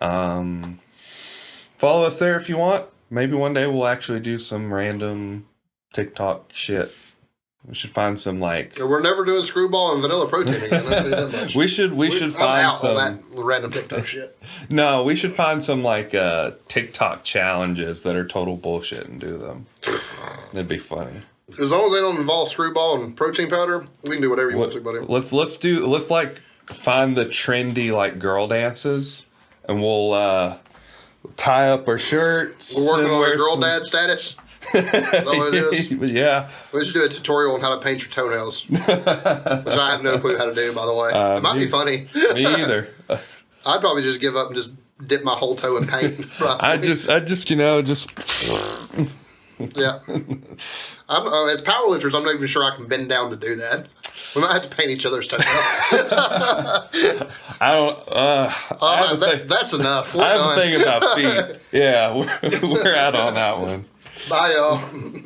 Follow us there if you want. Maybe one day we'll actually do some random TikTok shit. We should find some like. We're never doing screwball and vanilla protein again. Let's do that much. We should find I'm out some. on that random TikTok shit. No, we should find some like TikTok challenges that are total bullshit and do them. That'd be funny. As long as they don't involve screwball and protein powder, we can do whatever you want to, buddy. Let's like find the trendy like girl dances, and we'll tie up our shirts. We're working and on wear our girl some- dad status. Is that what it is? Yeah. We should do a tutorial on how to paint your toenails, which I have no clue how to do, by the way. It might be funny. Me either. I'd probably just give up and just dip my whole toe in paint. I just Yeah. As powerlifters, I'm not even sure I can bend down to do that. We might have to paint each other's toenails. That's enough. I have a thing about feet. Yeah, we're out on that one. Bye, y'all.